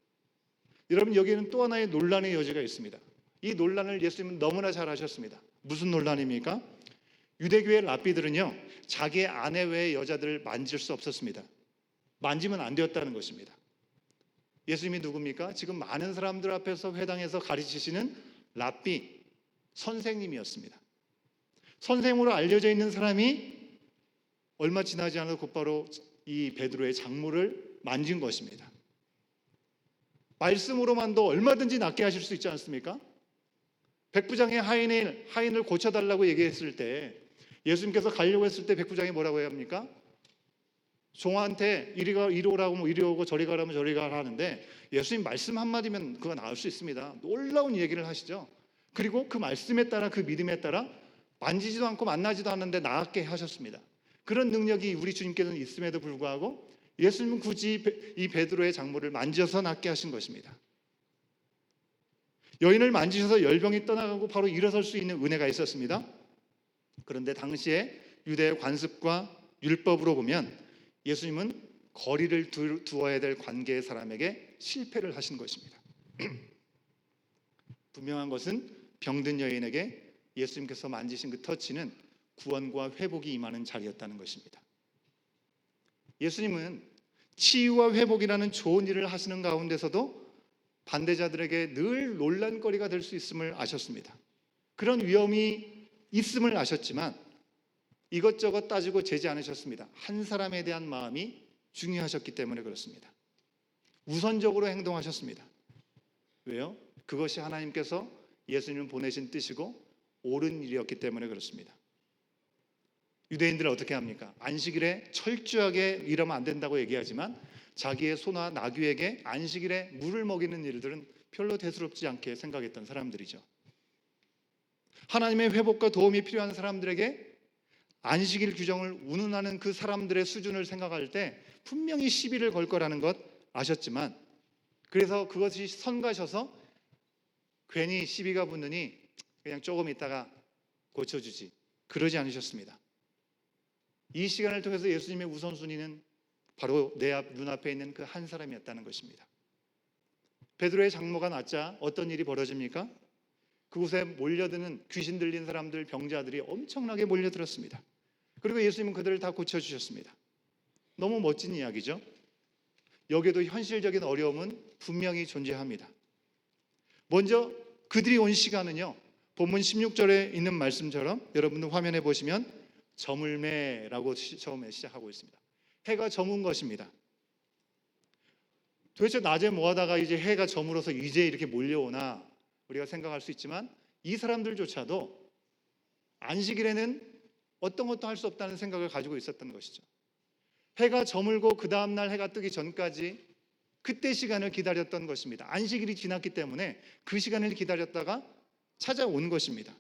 여러분, 여기에는 또 하나의 논란의 여지가 있습니다. 이 논란을 예수님은 너무나 잘 아셨습니다. 무슨 논란입니까? 유대교의 랍비들은요, 자기의 아내 외의 여자들을 만질 수 없었습니다. 만지면 안 되었다는 것입니다. 예수님이 누굽니까? 지금 많은 사람들 앞에서 회당에서 가르치시는 랍비, 선생님이었습니다. 선생으로 알려져 있는 사람이 얼마 지나지 않아서 곧바로 이 베드로의 장모를 만진 것입니다. 말씀으로만도 얼마든지 낫게 하실 수 있지 않습니까? 백부장의 하인을 고쳐달라고 얘기했을 때, 예수님께서 가려고 했을 때 백부장이 뭐라고 해야 합니까? 종한테 이리 오라고 하면 이리 오고 저리 가라면 저리 가라 하는데, 예수님 말씀 한마디면 그거 나을 수 있습니다. 놀라운 얘기를 하시죠. 그리고 그 말씀에 따라, 그 믿음에 따라 만지지도 않고 만나지도 않는데 나았게 하셨습니다. 그런 능력이 우리 주님께서는 있음에도 불구하고 예수님은 굳이 이 베드로의 장모를 만져서 낫게 하신 것입니다. 여인을 만지셔서 열병이 떠나가고 바로 일어설 수 있는 은혜가 있었습니다. 그런데 당시에 유대의 관습과 율법으로 보면 예수님은 거리를 두어야 될 관계의 사람에게 실패를 하신 것입니다. 분명한 것은 병든 여인에게 예수님께서 만지신 그 터치는 구원과 회복이 임하는 자리였다는 것입니다. 예수님은 치유와 회복이라는 좋은 일을 하시는 가운데서도 반대자들에게 늘 논란거리가 될 수 있음을 아셨습니다. 그런 위험이 있음을 아셨지만 이것저것 따지고 재지 않으셨습니다. 한 사람에 대한 마음이 중요하셨기 때문에 그렇습니다. 우선적으로 행동하셨습니다. 왜요? 그것이 하나님께서 예수님을 보내신 뜻이고 옳은 일이었기 때문에 그렇습니다. 유대인들은 어떻게 합니까? 안식일에 철저하게 일하면 안 된다고 얘기하지만 자기의 소나 나귀에게 안식일에 물을 먹이는 일들은 별로 대수롭지 않게 생각했던 사람들이죠. 하나님의 회복과 도움이 필요한 사람들에게 안식일 규정을 운운하는 그 사람들의 수준을 생각할 때 분명히 시비를 걸 거라는 것 아셨지만, 그래서 그것이 성가셔서 괜히 시비가 붙느니 그냥 조금 있다가 고쳐주지, 그러지 않으셨습니다. 이 시간을 통해서 예수님의 우선순위는 바로 내 눈앞에 있는 그 한 사람이었다는 것입니다. 베드로의 장모가 낫자 어떤 일이 벌어집니까? 그곳에 몰려드는 귀신 들린 사람들, 병자들이 엄청나게 몰려들었습니다. 그리고 예수님은 그들을 다 고쳐주셨습니다. 너무 멋진 이야기죠. 여기에도 현실적인 어려움은 분명히 존재합니다. 먼저 그들이 온 시간은요, 본문 16절에 있는 말씀처럼 여러분들 화면에 보시면 저물매라고 처음에 시작하고 있습니다. 해가 저문 것입니다. 도대체 낮에 뭐 하다가 이제 해가 저물어서 이제 이렇게 몰려오나 우리가 생각할 수 있지만, 이 사람들조차도 안식일에는 어떤 것도 할 수 없다는 생각을 가지고 있었던 것이죠. 해가 저물고 그 다음날 해가 뜨기 전까지 그때 시간을 기다렸던 것입니다. 안식일이 지났기 때문에 그 시간을 기다렸다가 찾아온 것입니다.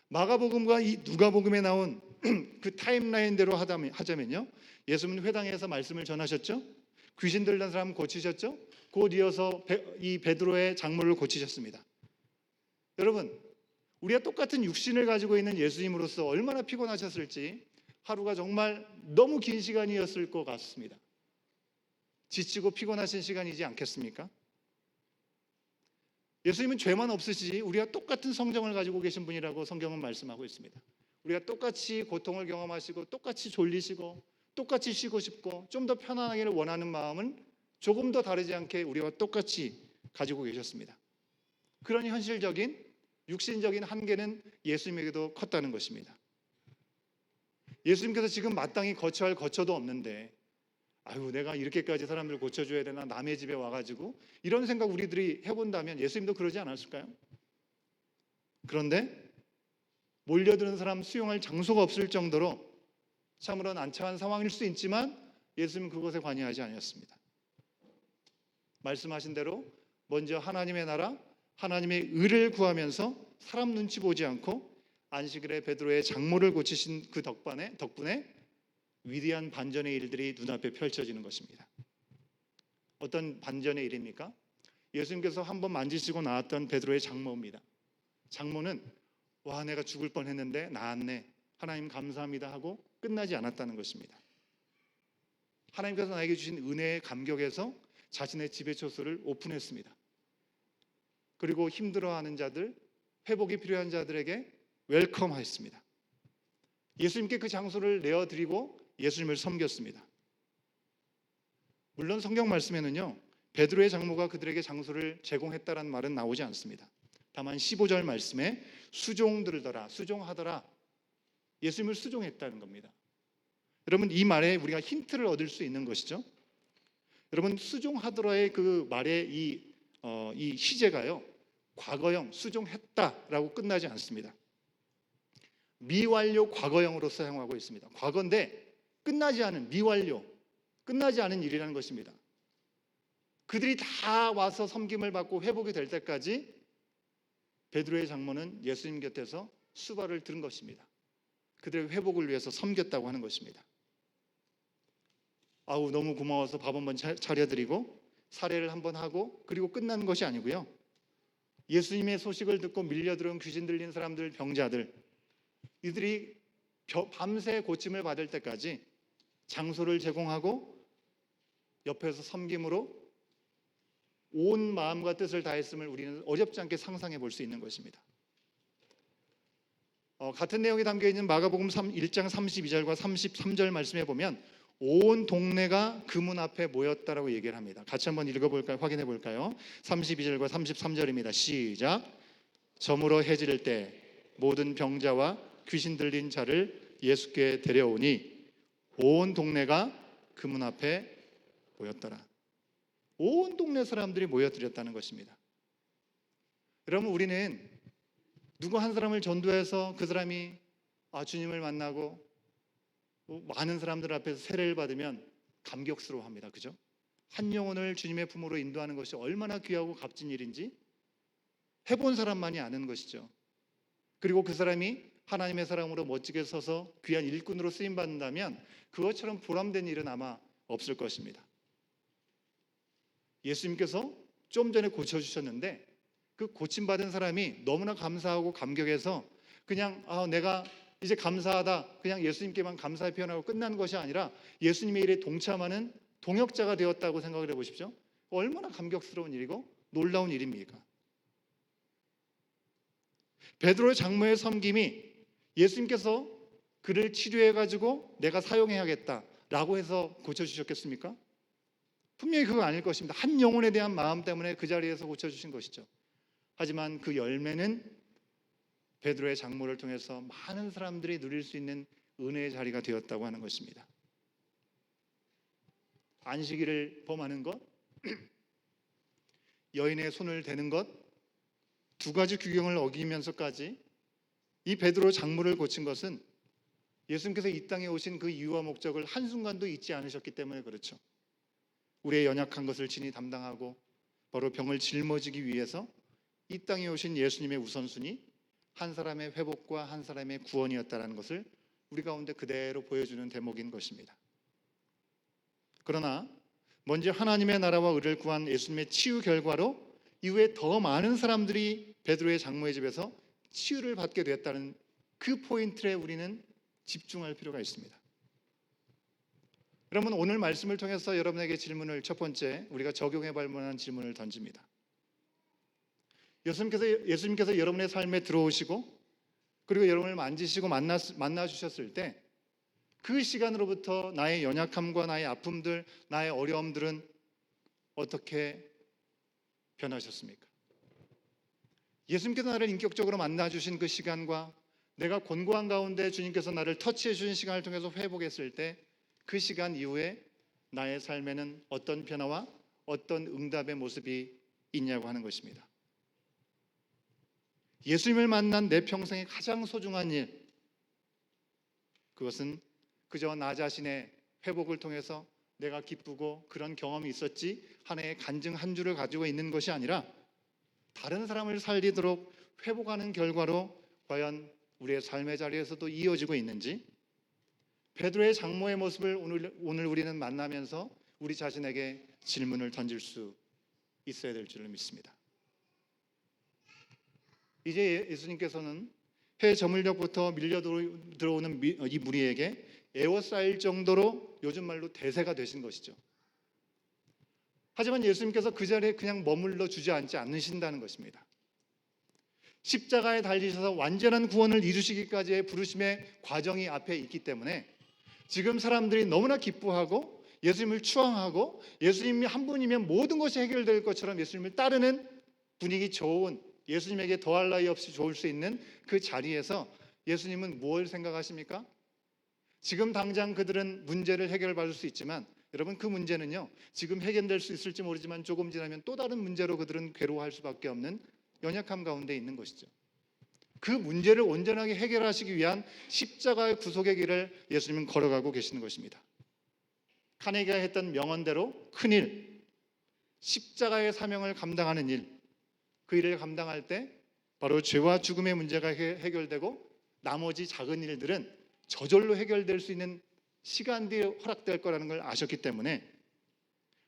마가복음과 이 누가복음에 나온 그 타임라인대로 하자면요, 예수님은 회당에서 말씀을 전하셨죠. 귀신 들린 사람 고치셨죠. 곧 이어서 이 베드로의 장모를 고치셨습니다. 여러분, 우리가 똑같은 육신을 가지고 있는 예수님으로서 얼마나 피곤하셨을지 하루가 정말 너무 긴 시간이었을 것 같습니다. 지치고 피곤하신 시간이지 않겠습니까? 예수님은 죄만 없으시지 우리가 똑같은 성정을 가지고 계신 분이라고 성경은 말씀하고 있습니다. 우리가 똑같이 고통을 경험하시고 똑같이 졸리시고 똑같이 쉬고 싶고 좀 더 편안하기를 원하는 마음은 조금 더 다르지 않게 우리와 똑같이 가지고 계셨습니다. 그런 현실적인 육신적인 한계는 예수님에게도 컸다는 것입니다. 예수님께서 지금 마땅히 거쳐야 할 거처도 없는데, 아유 내가 이렇게까지 사람들 고쳐줘야 되나, 남의 집에 와가지고, 이런 생각 우리들이 해본다면 예수님도 그러지 않았을까요? 그런데 몰려드는 사람 수용할 장소가 없을 정도로 참으로 난처한 상황일 수 있지만 예수님은 그것에 관여하지 않았습니다. 말씀하신 대로 먼저 하나님의 나라, 하나님의 의를 구하면서 사람 눈치 보지 않고 안식일에 베드로의 장모를 고치신 그 덕분에 위대한 반전의 일들이 눈앞에 펼쳐지는 것입니다. 어떤 반전의 일입니까? 예수님께서 한번 만지시고 나왔던 베드로의 장모입니다. 장모는 와, 내가 죽을 뻔했는데 나았네, 하나님 감사합니다 하고 끝나지 않았다는 것입니다. 하나님께서 나에게 주신 은혜의 감격에서 자신의 지배초소를 오픈했습니다. 그리고 힘들어하는 자들, 회복이 필요한 자들에게 웰컴하였습니다. 예수님께 그 장소를 내어드리고 예수님을 섬겼습니다. 물론 성경 말씀에는요, 베드로의 장모가 그들에게 장소를 제공했다라는 말은 나오지 않습니다. 다만 15절 말씀에 수종하더라, 예수님을 수종했다는 겁니다. 여러분, 이 말에 우리가 힌트를 얻을 수 있는 것이죠. 여러분, 수종하더라의 그 말의 이 시제가요, 과거형 수종했다라고 끝나지 않습니다. 미완료 과거형으로 사용하고 있습니다. 과거인데 끝나지 않은, 미완료, 끝나지 않은 일이라는 것입니다. 그들이 다 와서 섬김을 받고 회복이 될 때까지 베드로의 장모는 예수님 곁에서 수발을 들은 것입니다. 그들의 회복을 위해서 섬겼다고 하는 것입니다. 아우, 너무 고마워서 밥 한번 차려드리고 사례를 한번 하고 그리고 끝나는 것이 아니고요, 예수님의 소식을 듣고 밀려들어온 귀신 들린 사람들, 병자들, 이들이 밤새 고침을 받을 때까지 장소를 제공하고 옆에서 섬김으로 온 마음과 뜻을 다했음을 우리는 어렵지 않게 상상해 볼 수 있는 것입니다. 같은 내용이 담겨있는 마가복음 1장 32절과 33절 말씀에 보면 온 동네가 그 문 앞에 모였다라고 얘기를 합니다. 같이 한번 읽어볼까요? 확인해 볼까요? 32절과 33절입니다. 시작. 저물어 해질 때 모든 병자와 귀신 들린 자를 예수께 데려오니 온 동네가 그 문 앞에 모였더라. 온 동네 사람들이 모여들었다는 것입니다. 여러분, 우리는 누구 한 사람을 전도해서 그 사람이 주님을 만나고 많은 사람들 앞에서 세례를 받으면 감격스러워합니다. 그죠? 한 영혼을 주님의 품으로 인도하는 것이 얼마나 귀하고 값진 일인지 해본 사람만이 아는 것이죠. 그리고 그 사람이 하나님의 사람으로 멋지게 서서 귀한 일꾼으로 쓰임받는다면 그것처럼 보람된 일은 아마 없을 것입니다. 예수님께서 좀 전에 고쳐주셨는데 그 고침받은 사람이 너무나 감사하고 감격해서 그냥 내가 이제 감사하다, 그냥 예수님께만 감사의 표현하고 끝난 것이 아니라 예수님의 일에 동참하는 동역자가 되었다고 생각을 해보십시오. 얼마나 감격스러운 일이고 놀라운 일입니까? 베드로의 장모의 섬김이 예수님께서 그를 치료해가지고 내가 사용해야겠다라고 해서 고쳐주셨겠습니까? 분명히 그거 아닐 것입니다. 한 영혼에 대한 마음 때문에 그 자리에서 고쳐주신 것이죠. 하지만 그 열매는 베드로의 장모를 통해서 많은 사람들이 누릴 수 있는 은혜의 자리가 되었다고 하는 것입니다. 안식일을 범하는 것, 여인의 손을 대는 것, 두 가지 규경을 어기면서까지 이 베드로 장모를 고친 것은 예수님께서 이 땅에 오신 그 이유와 목적을 한순간도 잊지 않으셨기 때문에 그렇죠. 우리의 연약한 것을 친히 담당하고 바로 병을 짊어지기 위해서 이 땅에 오신 예수님의 우선순위, 한 사람의 회복과 한 사람의 구원이었다는 것을 우리 가운데 그대로 보여주는 대목인 것입니다. 그러나 먼저 하나님의 나라와 의를 구한 예수님의 치유 결과로 이후에 더 많은 사람들이 베드로의 장모의 집에서 치유를 받게 되었다는 그 포인트에 우리는 집중할 필요가 있습니다. 여러분, 오늘 말씀을 통해서 여러분에게 질문을, 첫 번째 우리가 적용해 볼 만한 질문을 던집니다. 예수님께서 여러분의 삶에 들어오시고 그리고 여러분을 만지시고 만나 주셨을 때 그 시간으로부터 나의 연약함과 나의 아픔들, 나의 어려움들은 어떻게 변하셨습니까? 예수님께서 나를 인격적으로 만나 주신 그 시간과 내가 곤고한 가운데 주님께서 나를 터치해 주신 시간을 통해서 회복했을 때 그 시간 이후에 나의 삶에는 어떤 변화와 어떤 응답의 모습이 있냐고 하는 것입니다. 예수님을 만난 내 평생의 가장 소중한 일, 그것은 그저 나 자신의 회복을 통해서 내가 기쁘고 그런 경험이 있었지 하나의 간증 한 줄을 가지고 있는 것이 아니라 다른 사람을 살리도록 회복하는 결과로 과연 우리의 삶의 자리에서도 이어지고 있는지, 베드로의 장모의 모습을 오늘 우리는 만나면서 우리 자신에게 질문을 던질 수 있어야 될 줄을 믿습니다. 이제 예수님께서는 해 저물녘부터 밀려 들어오는 이 무리에게 에워싸일 정도로 요즘 말로 대세가 되신 것이죠. 하지만 예수님께서 그 자리에 그냥 머물러 주지 않으신다는 것입니다. 십자가에 달리셔서 완전한 구원을 이루시기까지의 부르심의 과정이 앞에 있기 때문에 지금 사람들이 너무나 기뻐하고 예수님을 추앙하고 예수님이 한 분이면 모든 것이 해결될 것처럼 예수님을 따르는 분위기 좋은, 예수님에게 더할 나위 없이 좋을 수 있는 그 자리에서 예수님은 뭘 생각하십니까? 지금 당장 그들은 문제를 해결받을 수 있지만 여러분, 그 문제는요, 지금 해결될 수 있을지 모르지만 조금 지나면 또 다른 문제로 그들은 괴로워할 수밖에 없는 연약함 가운데 있는 것이죠. 그 문제를 온전하게 해결하시기 위한 십자가의 구속의 길을 예수님은 걸어가고 계시는 것입니다. 카네기가 했던 명언대로 큰 일, 십자가의 사명을 감당하는 일, 그 일을 감당할 때 바로 죄와 죽음의 문제가 해결되고 나머지 작은 일들은 저절로 해결될 수 있는 시간들이 허락될 거라는 걸 아셨기 때문에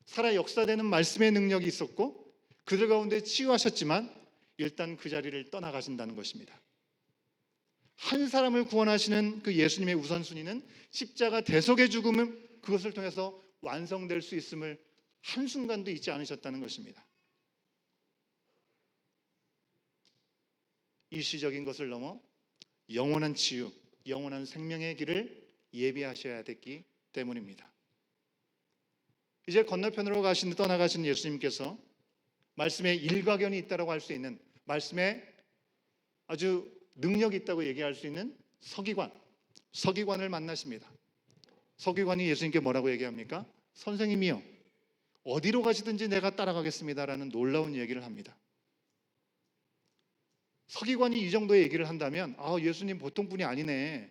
살아 역사되는 말씀의 능력이 있었고 그들 가운데 치유하셨지만 일단 그 자리를 떠나가신다는 것입니다. 한 사람을 구원하시는 그 예수님의 우선순위는 십자가 대속의 죽음은 그것을 통해서 완성될 수 있음을 한순간도 잊지 않으셨다는 것입니다. 일시적인 것을 넘어 영원한 치유, 영원한 생명의 길을 예비하셔야 됐기 때문입니다. 이제 건너편으로 떠나가신 예수님께서 말씀에 일가견이 있다고 할 수 있는, 말씀에 아주 능력이 있다고 얘기할 수 있는 서기관을 만나십니다. 서기관이 예수님께 뭐라고 얘기합니까? 선생님이요, 어디로 가시든지 내가 따라가겠습니다라는 놀라운 얘기를 합니다. 서기관이 이 정도의 얘기를 한다면 예수님 보통 분이 아니네,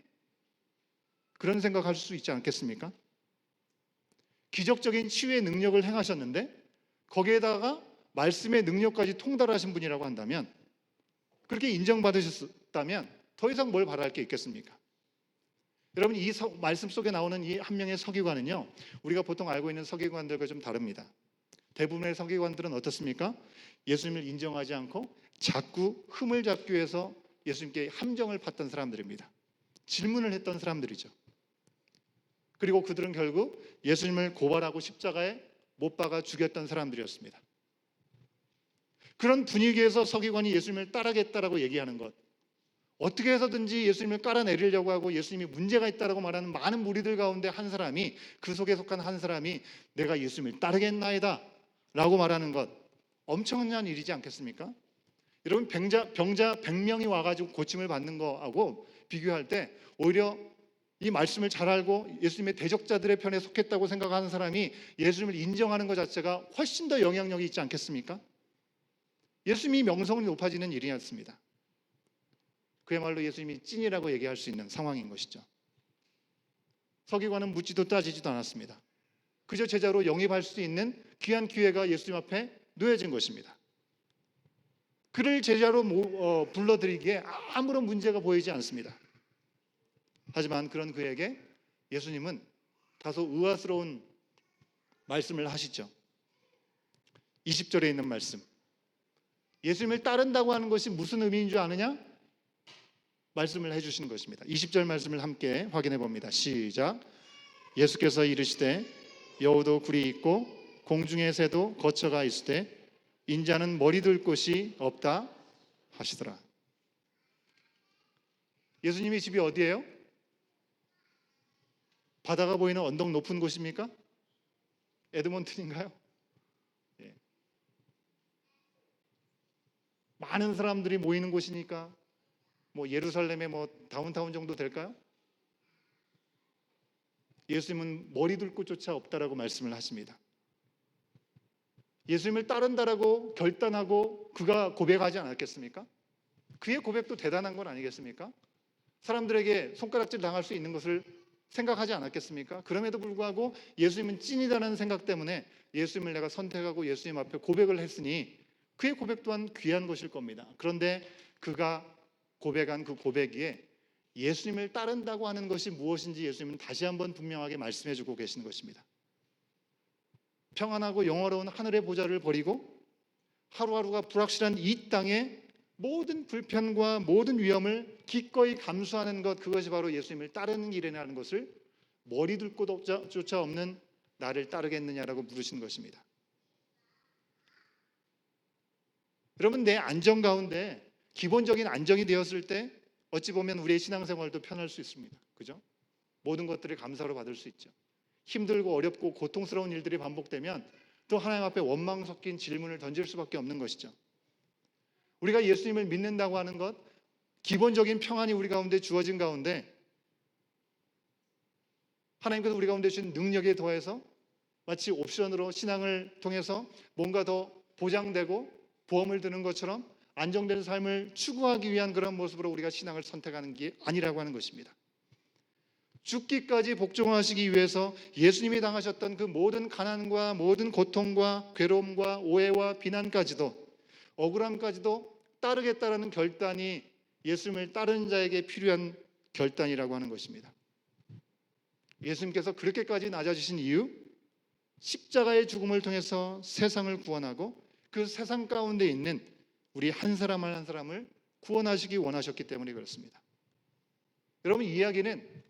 그런 생각할 수 있지 않겠습니까? 기적적인 치유의 능력을 행하셨는데 거기에다가 말씀의 능력까지 통달하신 분이라고 한다면, 그렇게 인정받으셨다면 더 이상 뭘 바랄 게 있겠습니까? 여러분, 이 말씀 속에 나오는 이 한 명의 서기관은요, 우리가 보통 알고 있는 서기관들과 좀 다릅니다. 대부분의 서기관들은 어떻습니까? 예수님을 인정하지 않고 자꾸 흠을 잡기 위해서 예수님께 함정을 팠던 사람들입니다. 질문을 했던 사람들이죠. 그리고 그들은 결국 예수님을 고발하고 십자가에 못 박아 죽였던 사람들이었습니다. 그런 분위기에서 서기관이 예수님을 따르겠다라고 얘기하는 것, 어떻게 해서든지 예수님을 깔아내리려고 하고 예수님이 문제가 있다라고 말하는 많은 무리들 가운데 한 사람이, 그 속에 속한 한 사람이 내가 예수님을 따르겠나이다 라고 말하는 것, 엄청난 일이지 않겠습니까? 여러분, 병자 100명이 와가지고 고침을 받는 거하고 비교할 때 오히려 이 말씀을 잘 알고 예수님의 대적자들의 편에 속했다고 생각하는 사람이 예수님을 인정하는 것 자체가 훨씬 더 영향력이 있지 않겠습니까? 예수님이 명성이 높아지는 일이었습니다. 그야말로 예수님이 찐이라고 얘기할 수 있는 상황인 것이죠. 서기관은 묻지도 따지지도 않았습니다. 그저 제자로 영입할 수 있는 귀한 기회가 예수님 앞에 놓여진 것입니다. 그를 제자로 불러들이기에 아무런 문제가 보이지 않습니다. 하지만 그런 그에게 예수님은 다소 의아스러운 말씀을 하시죠. 20절에 있는 말씀, 예수님을 따른다고 하는 것이 무슨 의미인 줄 아느냐? 말씀을 해주신 것입니다. 20절 말씀을 함께 확인해 봅니다. 시작. 예수께서 이르시되 여우도 굴이 있고 공중의 새도 거처가 있으되 인자는 머리 둘 곳이 없다 하시더라. 예수님의 집이 어디예요? 바다가 보이는 언덕 높은 곳입니까? 에드먼튼인가요? 예. 많은 사람들이 모이는 곳이니까 예루살렘의 다운타운 정도 될까요? 예수님은 머리 둘 곳조차 없다라고 말씀을 하십니다. 예수님을 따른다라고 결단하고 그가 고백하지 않았겠습니까? 그의 고백도 대단한 건 아니겠습니까? 사람들에게 손가락질 당할 수 있는 것을 생각하지 않았겠습니까? 그럼에도 불구하고 예수님은 찐이다라는 생각 때문에 예수님을 내가 선택하고 예수님 앞에 고백을 했으니 그의 고백 또한 귀한 것일 겁니다. 그런데 그가 고백한 그 고백 위에 예수님을 따른다고 하는 것이 무엇인지 예수님은 다시 한번 분명하게 말씀해 주고 계시는 것입니다. 평안하고 영화로운 하늘의 보좌를 버리고 하루하루가 불확실한 이 땅에 모든 불편과 모든 위험을 기꺼이 감수하는 것, 그것이 바로 예수님을 따르는 길이라는 것을 머리 둘 곳조차 없는 나를 따르겠느냐라고 물으신 것입니다. 여러분, 내 안정 가운데 기본적인 안정이 되었을 때 어찌 보면 우리의 신앙생활도 편할 수 있습니다. 그죠? 모든 것들을 감사로 받을 수 있죠. 힘들고 어렵고 고통스러운 일들이 반복되면 또 하나님 앞에 원망 섞인 질문을 던질 수밖에 없는 것이죠. 우리가 예수님을 믿는다고 하는 것, 기본적인 평안이 우리 가운데 주어진 가운데 하나님께서 우리 가운데 주신 능력에 더해서 마치 옵션으로 신앙을 통해서 뭔가 더 보장되고 보험을 드는 것처럼 안정된 삶을 추구하기 위한 그런 모습으로 우리가 신앙을 선택하는 게 아니라고 하는 것입니다. 죽기까지 복종하시기 위해서 예수님이 당하셨던 그 모든 가난과 모든 고통과 괴로움과 오해와 비난까지도, 억울함까지도 따르겠다라는 결단이 예수님을 따르는 자에게 필요한 결단이라고 하는 것입니다. 예수님께서 그렇게까지 낮아지신 이유, 십자가의 죽음을 통해서 세상을 구원하고 그 세상 가운데 있는 우리 한 사람 한 사람을 구원하시기 원하셨기 때문에 그렇습니다. 여러분, 이 이야기는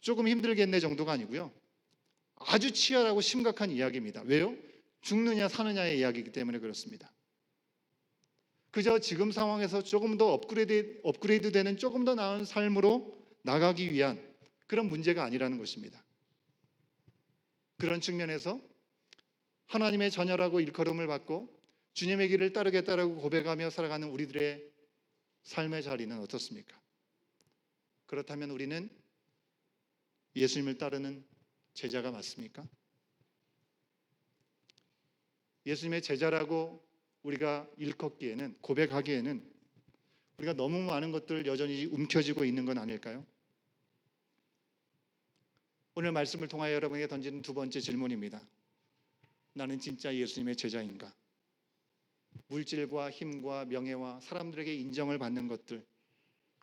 조금 힘들겠네 정도가 아니고요, 아주 치열하고 심각한 이야기입니다. 왜요? 죽느냐 사느냐의 이야기이기 때문에 그렇습니다. 그저 지금 상황에서 조금 더 업그레이드 되는 조금 더 나은 삶으로 나가기 위한 그런 문제가 아니라는 것입니다. 그런 측면에서 하나님의 자녀라고 일컬음을 받고 주님의 길을 따르겠다라고 고백하며 살아가는 우리들의 삶의 자리는 어떻습니까? 그렇다면 우리는 예수님을 따르는 제자가 맞습니까? 예수님의 제자라고 우리가 일컫기에는, 고백하기에는 우리가 너무 많은 것들 여전히 움켜쥐고 있는 건 아닐까요? 오늘 말씀을 통하여 여러분에게 던지는 두 번째 질문입니다. 나는 진짜 예수님의 제자인가? 물질과 힘과 명예와 사람들에게 인정을 받는 것들,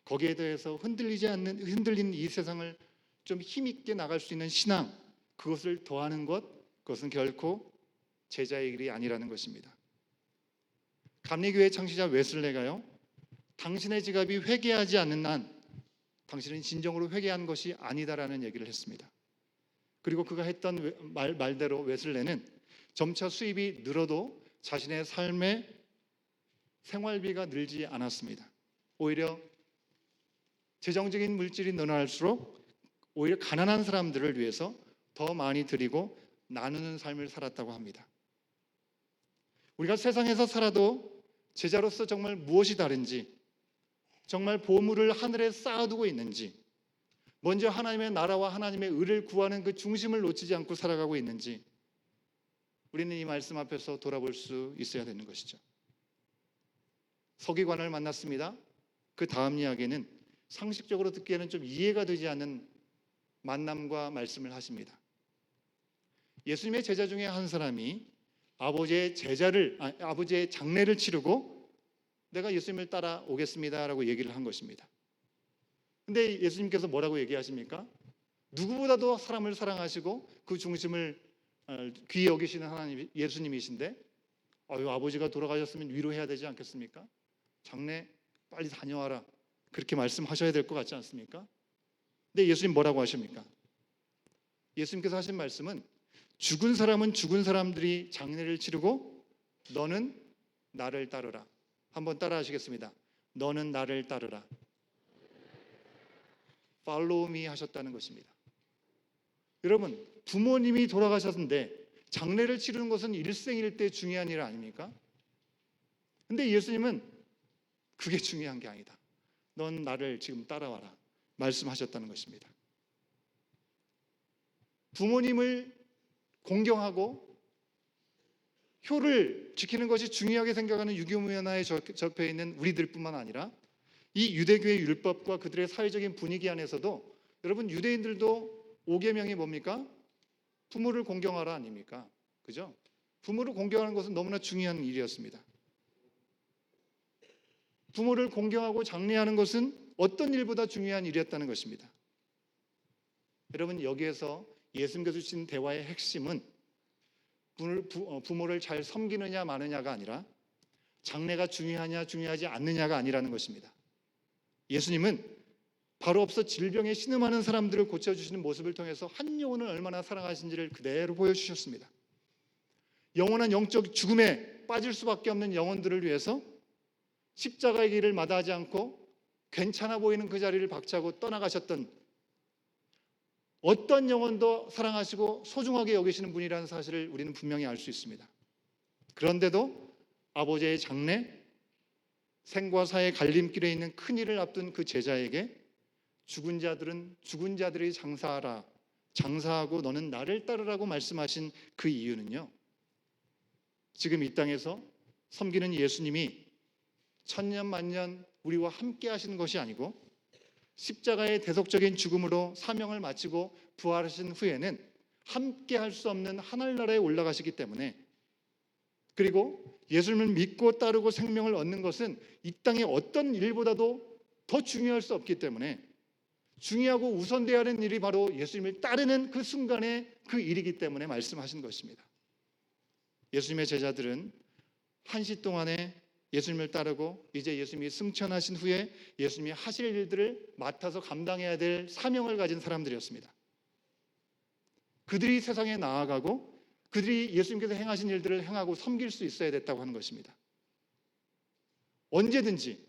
거기에 대해서 흔들린 이 세상을 좀 힘있게 나갈 수 있는 신앙, 그것을 더하는 것, 그것은 결코 제자의 길이 아니라는 것입니다. 감리교회 창시자 웨슬레가요, 당신의 지갑이 회개하지 않는 한 당신은 진정으로 회개한 것이 아니다라는 얘기를 했습니다. 그리고 그가 했던 말대로 웨슬레는 점차 수입이 늘어도 자신의 삶의 생활비가 늘지 않았습니다. 오히려 재정적인 물질이 늘어날수록 오히려 가난한 사람들을 위해서 더 많이 드리고 나누는 삶을 살았다고 합니다. 우리가 세상에서 살아도 제자로서 정말 무엇이 다른지, 정말 보물을 하늘에 쌓아두고 있는지, 먼저 하나님의 나라와 하나님의 의를 구하는 그 중심을 놓치지 않고 살아가고 있는지 우리는 이 말씀 앞에서 돌아볼 수 있어야 되는 것이죠. 서기관을 만났습니다. 그 다음 이야기는 상식적으로 듣기에는 좀 이해가 되지 않는 만남과 말씀을 하십니다. 예수님의 제자 중에 한 사람이 아버지의 장례를 치르고 내가 예수님을 따라오겠습니다라고 얘기를 한 것입니다. 근데 예수님께서 뭐라고 얘기하십니까? 누구보다도 사람을 사랑하시고 그 중심을 귀히 여기시는 하나님 예수님이신데 아버지가 돌아가셨으면 위로해야 되지 않겠습니까? 장례 빨리 다녀와라, 그렇게 말씀하셔야 될 것 같지 않습니까? 근데 예수님 뭐라고 하십니까? 예수님께서 하신 말씀은 죽은 사람은 죽은 사람들이 장례를 치르고 너는 나를 따르라. 한번 따라 하시겠습니다. 너는 나를 따르라. Follow me 하셨다는 것입니다. 여러분, 부모님이 돌아가셨는데 장례를 치르는 것은 일생일대 중요한 일 아닙니까? 근데 예수님은 그게 중요한 게 아니다. 넌 나를 지금 따라와라 말씀하셨다는 것입니다. 부모님을 공경하고 효를 지키는 것이 중요하게 생각하는 유교문화에 접해 있는 우리들뿐만 아니라 이 유대교의 율법과 그들의 사회적인 분위기 안에서도 여러분, 유대인들도 5계명이 뭡니까? 부모를 공경하라 아닙니까? 그죠? 부모를 공경하는 것은 너무나 중요한 일이었습니다. 부모를 공경하고 장례하는 것은 어떤 일보다 중요한 일이었다는 것입니다. 여러분, 여기에서 예수님께서 주신 대화의 핵심은 부모를 잘 섬기느냐 마느냐가 아니라 장래가 중요하냐 중요하지 않느냐가 아니라는 것입니다. 예수님은 바로 없어 질병에 신음하는 사람들을 고쳐주시는 모습을 통해서 한 영혼을 얼마나 사랑하신지를 그대로 보여주셨습니다. 영원한 영적 죽음에 빠질 수밖에 없는 영혼들을 위해서 십자가의 길을 마다하지 않고 괜찮아 보이는 그 자리를 박차고 떠나가셨던, 어떤 영혼도 사랑하시고 소중하게 여기시는 분이라는 사실을 우리는 분명히 알 수 있습니다. 그런데도 아버지의 장래, 생과 사의 갈림길에 있는 큰 일을 앞둔 그 제자에게 죽은 자들은 죽은 자들이 장사하라, 장사하고 너는 나를 따르라고 말씀하신 그 이유는요, 지금 이 땅에서 섬기는 예수님이 천년 만년 우리와 함께 하시는 것이 아니고 십자가의 대속적인 죽음으로 사명을 마치고 부활하신 후에는 함께 할 수 없는 하늘나라에 올라가시기 때문에, 그리고 예수님을 믿고 따르고 생명을 얻는 것은 이 땅의 어떤 일보다도 더 중요할 수 없기 때문에 중요하고 우선되어야 하는 일이 바로 예수님을 따르는 그 순간의 그 일이기 때문에 말씀하신 것입니다. 예수님의 제자들은 한시 동안에 예수님을 따르고 이제 예수님이 승천하신 후에 예수님이 하실 일들을 맡아서 감당해야 될 사명을 가진 사람들이었습니다. 그들이 세상에 나아가고 그들이 예수님께서 행하신 일들을 행하고 섬길 수 있어야 됐다고 하는 것입니다. 언제든지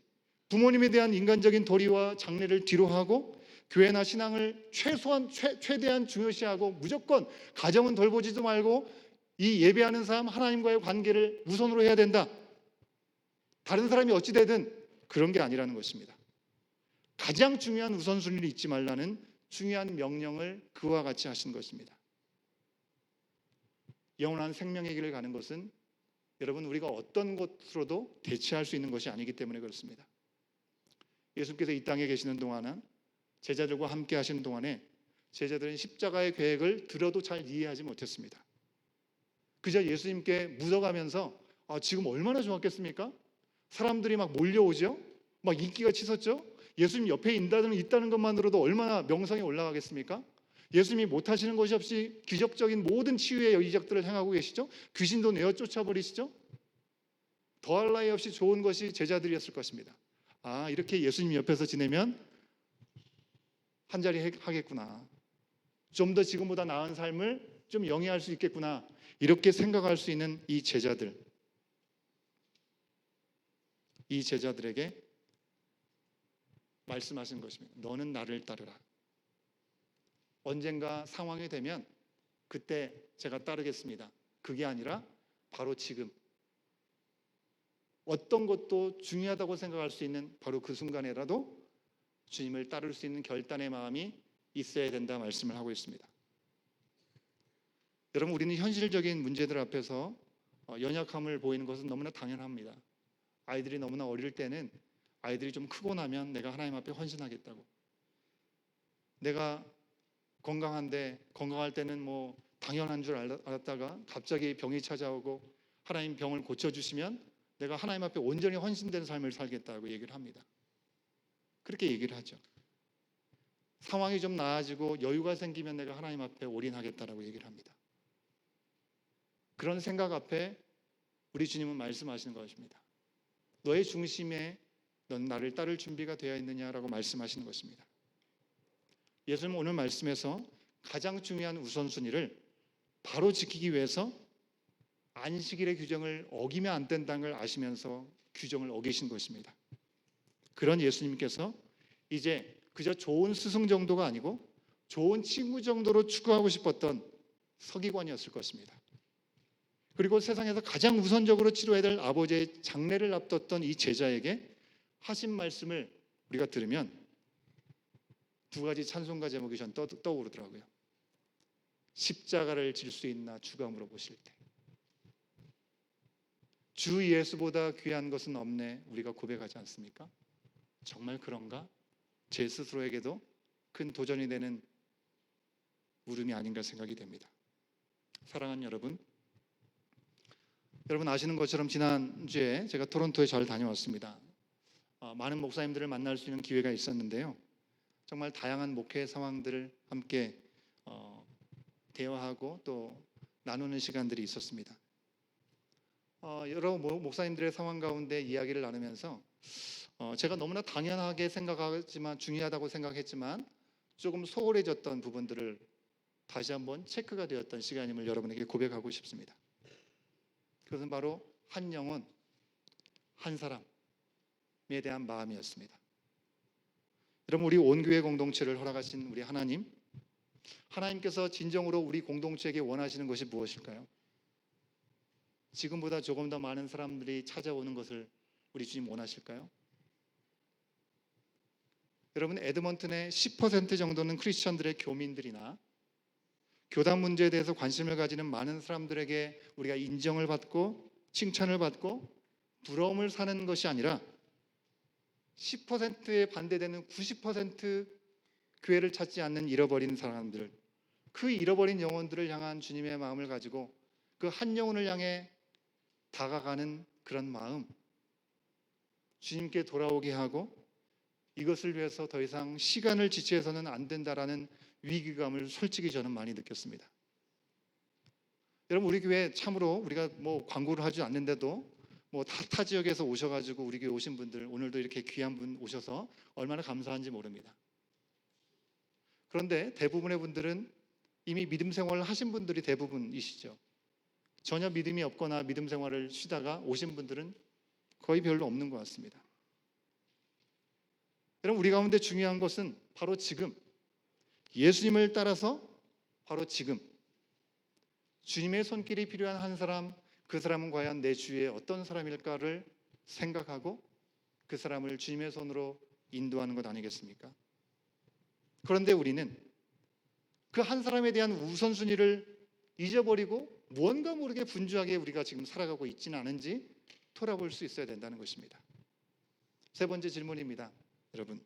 부모님에 대한 인간적인 도리와 장례를 뒤로하고 교회나 신앙을 최대한 중요시하고 무조건 가정은 돌보지도 말고 이 예배하는 사람 하나님과의 관계를 우선으로 해야 된다, 다른 사람이 어찌 되든 그런 게 아니라는 것입니다. 가장 중요한 우선순위를 잊지 말라는 중요한 명령을 그와 같이 하신 것입니다. 영원한 생명의 길을 가는 것은 여러분, 우리가 어떤 것으로도 대체할 수 있는 것이 아니기 때문에 그렇습니다. 예수님께서 이 땅에 계시는 동안은, 제자들과 함께 하시는 동안에 제자들은 십자가의 계획을 들어도 잘 이해하지 못했습니다. 그저 예수님께 묻어가면서 지금 얼마나 좋았겠습니까? 사람들이 막 몰려오죠. 막 인기가 치솟죠. 예수님 옆에 있다는 것만으로도 얼마나 명성이 올라가겠습니까? 예수님이 못하시는 것이 없이 기적적인 모든 치유의 이적들을 행하고 계시죠. 귀신도 내어 쫓아버리시죠. 더할 나위 없이 좋은 것이 제자들이었을 것입니다. 이렇게 예수님 옆에서 지내면 한 자리 하겠구나, 좀 더 지금보다 나은 삶을 좀 영위할 수 있겠구나, 이렇게 생각할 수 있는 이 제자들, 이 제자들에게 말씀하신 것입니다. 너는 나를 따르라. 언젠가 상황이 되면 그때 제가 따르겠습니다. 그게 아니라 바로 지금, 어떤 것도 중요하다고 생각할 수 있는 바로 그 순간에라도 주님을 따를 수 있는 결단의 마음이 있어야 된다 말씀을 하고 있습니다. 여러분, 우리는 현실적인 문제들 앞에서 연약함을 보이는 것은 너무나 당연합니다. 아이들이 너무나 어릴 때는 아이들이 좀 크고 나면 내가 하나님 앞에 헌신하겠다고, 내가 건강할 때는 뭐 당연한 줄 알았다가 갑자기 병이 찾아오고 하나님 병을 고쳐주시면 내가 하나님 앞에 온전히 헌신된 삶을 살겠다고 얘기를 합니다. 그렇게 얘기를 하죠. 상황이 좀 나아지고 여유가 생기면 내가 하나님 앞에 올인하겠다라고 얘기를 합니다. 그런 생각 앞에 우리 주님은 말씀하시는 것입니다. 너의 중심에 넌 나를 따를 준비가 되어 있느냐라고 말씀하시는 것입니다. 예수님은 오늘 말씀에서 가장 중요한 우선순위를 바로 지키기 위해서 안식일의 규정을 어기면 안 된다는 걸 아시면서 규정을 어기신 것입니다. 그런 예수님께서 이제 그저 좋은 스승 정도가 아니고 좋은 친구 정도로 추구하고 싶었던 서기관이었을 것입니다. 그리고 세상에서 가장 우선적으로 치러야 될 아버지의 장례를 앞뒀던 이 제자에게 하신 말씀을 우리가 들으면 두 가지 찬송가 제목이 전 떠오르더라고요. 십자가를 질 수 있나 주가 물어보실 때, 주 예수보다 귀한 것은 없네 우리가 고백하지 않습니까? 정말 그런가? 제 스스로에게도 큰 도전이 되는 물음이 아닌가 생각이 됩니다. 사랑하는 여러분 아시는 것처럼 지난주에 제가 토론토에 잘 다녀왔습니다. 많은 목사님들을 만날 수 있는 기회가 있었는데요. 정말 다양한 목회 상황들을 함께 대화하고 또 나누는 시간들이 있었습니다. 여러 목사님들의 상황 가운데 이야기를 나누면서 제가 너무나 당연하게 생각하지만 중요하다고 생각했지만 조금 소홀해졌던 부분들을 다시 한번 체크가 되었던 시간임을 여러분에게 고백하고 싶습니다. 그것은 바로 한 영혼, 한 사람에 대한 마음이었습니다. 여러분, 우리 온교회 공동체를 허락하신 우리 하나님께서 진정으로 우리 공동체에게 원하시는 것이 무엇일까요? 지금보다 조금 더 많은 사람들이 찾아오는 것을 우리 주님 원하실까요? 여러분, 에드먼튼의 10% 정도는 크리스천들의 교민들이나 교단 문제에 대해서 관심을 가지는 많은 사람들에게 우리가 인정을 받고 칭찬을 받고 부러움을 사는 것이 아니라 10%에 반대되는 90% 교회를 찾지 않는 잃어버린 사람들, 그 잃어버린 영혼들을 향한 주님의 마음을 가지고 그 한 영혼을 향해 다가가는 그런 마음, 주님께 돌아오게 하고 이것을 위해서 더 이상 시간을 지체해서는 안 된다라는 위기감을 솔직히 저는 많이 느꼈습니다. 여러분, 우리 교회 참으로 우리가 광고를 하지 않는데도 타 지역에서 오셔가지고 우리 교회 오신 분들, 오늘도 이렇게 귀한 분 오셔서 얼마나 감사한지 모릅니다. 그런데 대부분의 분들은 이미 믿음 생활을 하신 분들이 대부분이시죠. 전혀 믿음이 없거나 믿음 생활을 쉬다가 오신 분들은 거의 별로 없는 것 같습니다. 여러분, 우리 가운데 중요한 것은 바로 지금 예수님을 따라서 바로 지금 주님의 손길이 필요한 한 사람, 그 사람은 과연 내 주위에 어떤 사람일까를 생각하고 그 사람을 주님의 손으로 인도하는 것 아니겠습니까? 그런데 우리는 그 한 사람에 대한 우선순위를 잊어버리고 무언가 모르게 분주하게 우리가 지금 살아가고 있지는 않은지 돌아볼 수 있어야 된다는 것입니다. 세 번째 질문입니다. 여러분,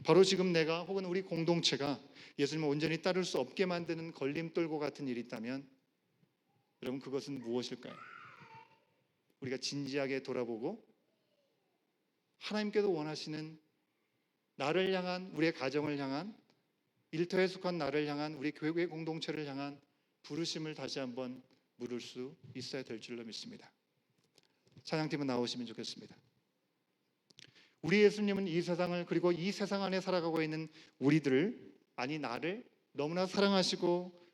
바로 지금 내가 혹은 우리 공동체가 예수님을 온전히 따를 수 없게 만드는 걸림돌과 같은 일이 있다면 여러분, 그것은 무엇일까요? 우리가 진지하게 돌아보고 하나님께도 원하시는 나를 향한, 우리의 가정을 향한, 일터에 속한 나를 향한, 우리 교회 공동체를 향한 부르심을 다시 한번 물을 수 있어야 될 줄로 믿습니다. 찬양팀은 나오시면 좋겠습니다. 우리 예수님은 이 세상을, 그리고 이 세상 안에 살아가고 있는 우리들을, 아니 나를 너무나 사랑하시고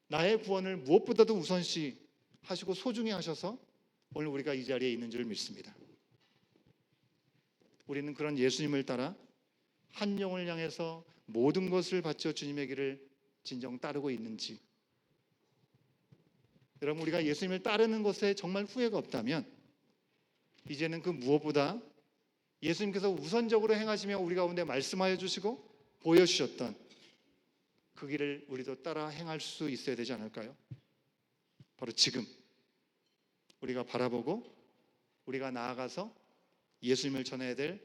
나의 구원을 무엇보다도 우선시 하시고 소중히 하셔서 오늘 우리가 이 자리에 있는 줄 믿습니다. 우리는 그런 예수님을 따라 한 영혼을 향해서 모든 것을 바쳐 주님의 길을 진정 따르고 있는지, 여러분, 우리가 예수님을 따르는 것에 정말 후회가 없다면 이제는 그 무엇보다 예수님께서 우선적으로 행하시며 우리 가운데 말씀하여 주시고 보여주셨던 그 길을 우리도 따라 행할 수 있어야 되지 않을까요? 바로 지금 우리가 바라보고 우리가 나아가서 예수님을 전해야 될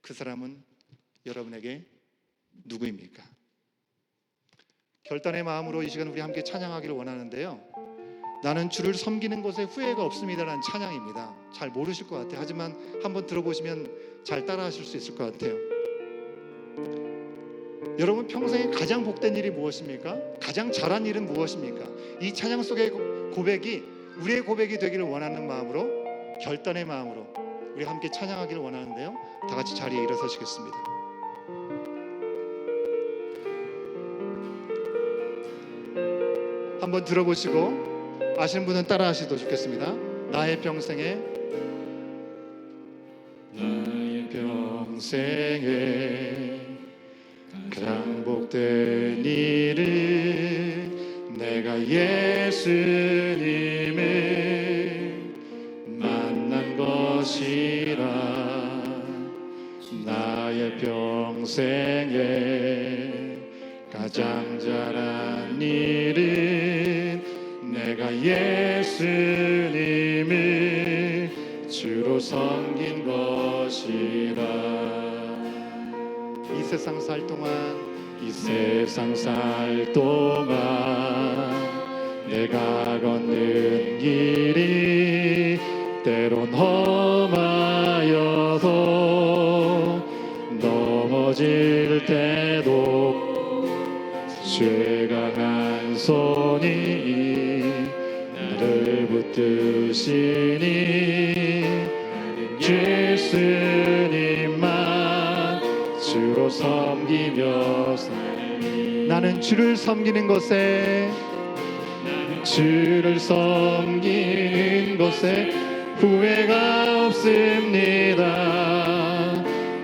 그 사람은 여러분에게 누구입니까? 결단의 마음으로 이 시간 우리 함께 찬양하기를 원하는데요, 나는 주를 섬기는 것에 후회가 없습니다라는 찬양입니다. 잘 모르실 것 같아요. 하지만 한번 들어보시면 잘 따라하실 수 있을 것 같아요. 여러분, 평생에 가장 복된 일이 무엇입니까? 가장 잘한 일은 무엇입니까? 이 찬양 속의 고백이 우리의 고백이 되기를 원하는 마음으로, 결단의 마음으로 우리 함께 찬양하기를 원하는데요, 다 같이 자리에 일어서시겠습니다. 한번 들어보시고 아시는 분은 따라 하셔도 좋겠습니다. 나의 평생에 가장 복된 일은 내가 예수님을 만난 것이라. 나의 평생에 가장 잘한 일은 내가 예수님을 주로 섬긴 것이라. 이 세상 살 동안 내가 걷는 길이 때론 험하여도 넘어질 때도 주의 강한 손이 나를 붙드시니 예수님만 주로 섬기며 나는 주를 섬기는 것에 주를 섬기는 것에 후회가 없습니다.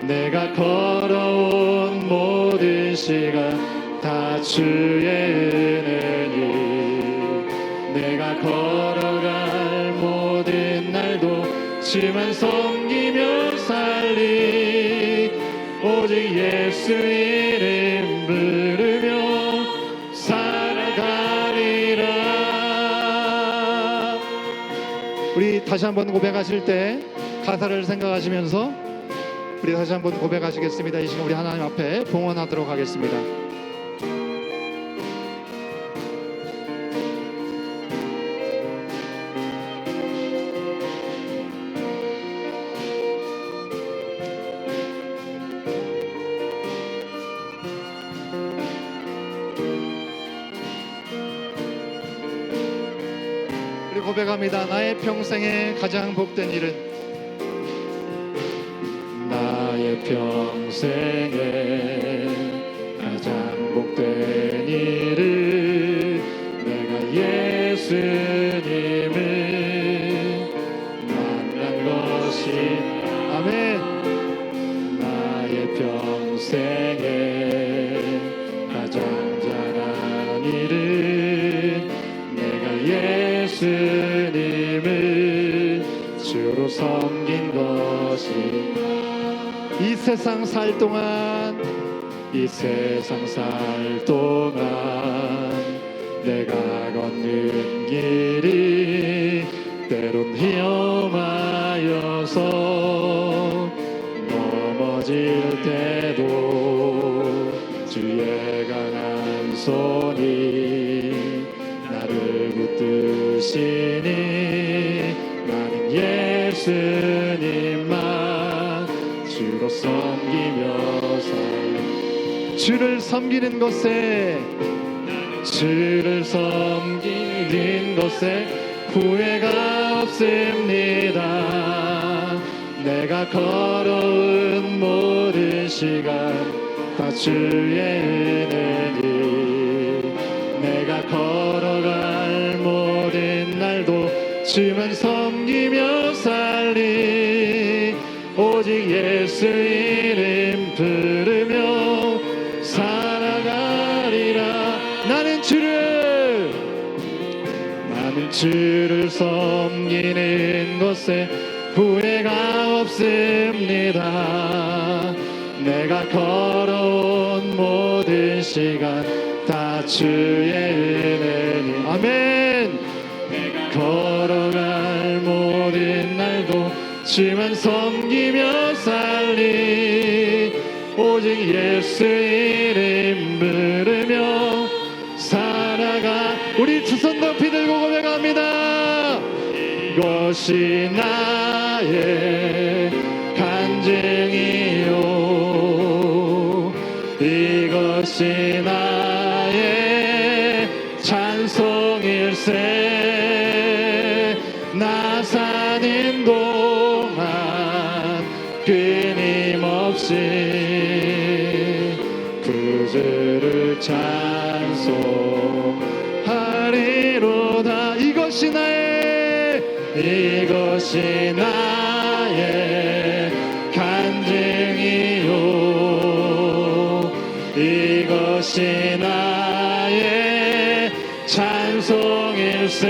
내가 걸어온 모든 시간 다 주의 은혜니 내가 걸어갈 모든 날도 주만 섬기며 살리 오직 예수 이름 부르며 살아가리라. 우리 다시 한번 고백하실 때 가사를 생각하시면서 우리 다시 한번 고백하시겠습니다. 이 시간 우리 하나님 앞에 봉헌하도록 하겠습니다. 우리 고백합니다. 나의 평생에 가장 복된 일은 나의 평생에 가장 복된 일은 내가 예수님을 만난 것이 아멘. 나의 평생에 가장 잘한 일은 내가 예수님을 주로 섬긴 것이 이 세상 살 동안 내가 걷는 길이 때론 휘험하여서 넘어질 때도 주의 강한 손이 나를 붙드시니 나는 예수님만 주로 섬기며 살리 주를 섬기는 것에 후회가 없습니다. 내가 걸어온 모든 시간 다 주의 은혜니 내가 걸어갈 모든 날도 주만 섬기며 살리 오직 예수 이름 부르며 살아가리라. 나는 주를 섬기는 것에 후회가 없습니다. 내가 걸어온 모든 시간 다 주의 은혜니 아멘. 내가 걸어갈 모든 날도 주만 섬기며 살리 오직 예수 이름 부르며 살아가. 우리 두 손 높이 들고 고백합니다. 이것이 나의 간증이요 이것이 나의 찬송일세. 나 사는 동안 끊임없이 구주를 찬송하리로다. 이것이 나의 간증이요 이것이 나의 찬송일세.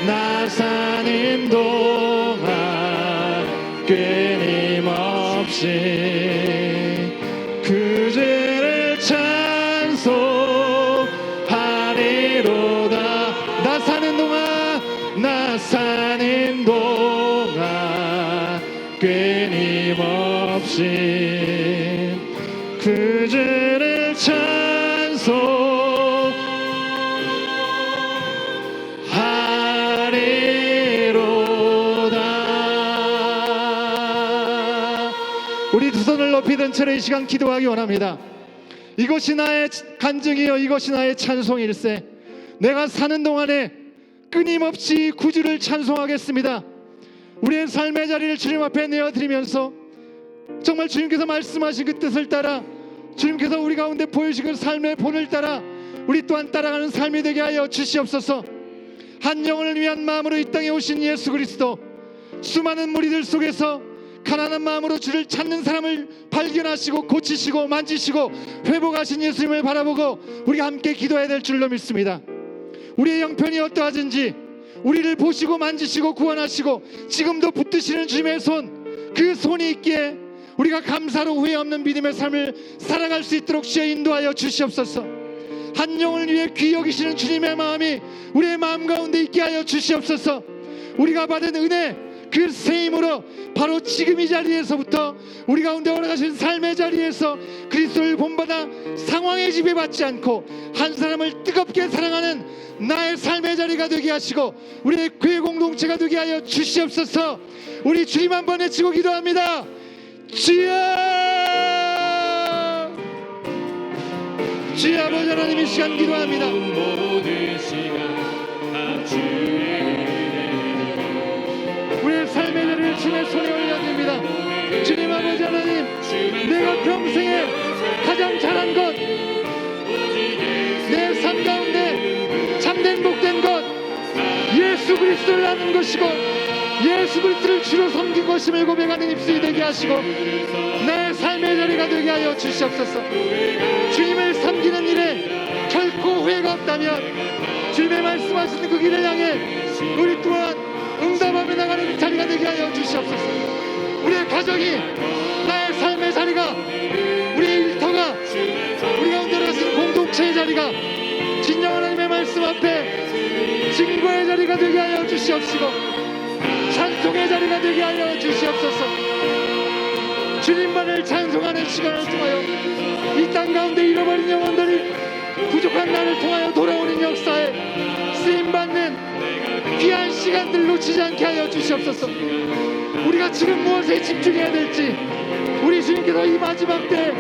나 사는 동안 끊임없이 그주를 찬송하리로다. 나 사는 동안 끊임없이 그주를 찬송하리로다. 우리 두 손을 받은 채로 이 시간 기도하기 원합니다. 이것이 나의 간증이요 이것이 나의 찬송일세. 내가 사는 동안에 끊임없이 구주를 찬송하겠습니다. 우리의 삶의 자리를 주님 앞에 내어드리면서 정말 주님께서 말씀하신 그 뜻을 따라, 주님께서 우리 가운데 보여주신 그 삶의 본을 따라 우리 또한 따라가는 삶이 되게 하여 주시옵소서. 한 영혼을 위한 마음으로 이 땅에 오신 예수 그리스도, 수많은 무리들 속에서 가난한 마음으로 주를 찾는 사람을 발견하시고 고치시고 만지시고 회복하신 예수님을 바라보고 우리가 함께 기도해야 될 줄로 믿습니다. 우리의 형편이 어떠하든지 우리를 보시고 만지시고 구원하시고 지금도 붙드시는 주님의 손, 그 손이 있기에 우리가 감사로 후회 없는 믿음의 삶을 살아갈 수 있도록 주여 인도하여 주시옵소서. 한 영혼을 위해 귀히 여기시는 주님의 마음이 우리의 마음 가운데 있게 하여 주시옵소서. 우리가 받은 은혜, 그 세임으로 바로 지금 이 자리에서부터 우리 가운데 오라가신 삶의 자리에서 그리스도를 본받아 상황에 지배받지 않고 한 사람을 뜨겁게 사랑하는 나의 삶의 자리가 되게 하시고 우리의 교회 공동체가 되게 하여 주시옵소서. 우리 주님 한번 외치고 기도합니다. 주여! 주여 아버지 하나님, 이 시간 기도합니다. 우리의 삶의 자리를 주님의 손에 올려드립니다. 주님 아버지 하나님, 내가 평생에 가장 잘한 것, 내 삶 가운데 참된 복된 것, 예수 그리스도를 아는 것이고 예수 그리스도를 주로 섬긴 것임을 고백하는 입술이 되게 하시고 나의 삶의 자리가 되게 하여 주시옵소서. 주님을 섬기는 일에 결코 후회가 없다면 주님의 말씀하시는 그 길을 향해 우리 또한 응답하며 나가는 자리가 되게 하여 주시옵소서. 우리의 가정이 나의 삶의 자리가, 우리의 일터가, 우리 가운데 나신 공동체의 자리가 진정 하나님의 말씀 앞에 증거의 자리가 되게 하여 주시옵시고 찬송의 자리가 되게 하여 주시옵소서. 주님만을 찬송하는 시간을 통하여 이 땅 가운데 잃어버린 영혼들이 부족한 나를 통하여 돌아오는 역사에 쓰임받는 귀한 시간들 놓치지 않게 하여 주시옵소서. 우리가 지금 무엇에 집중해야 될지, 우리 주님께서 이 마지막 때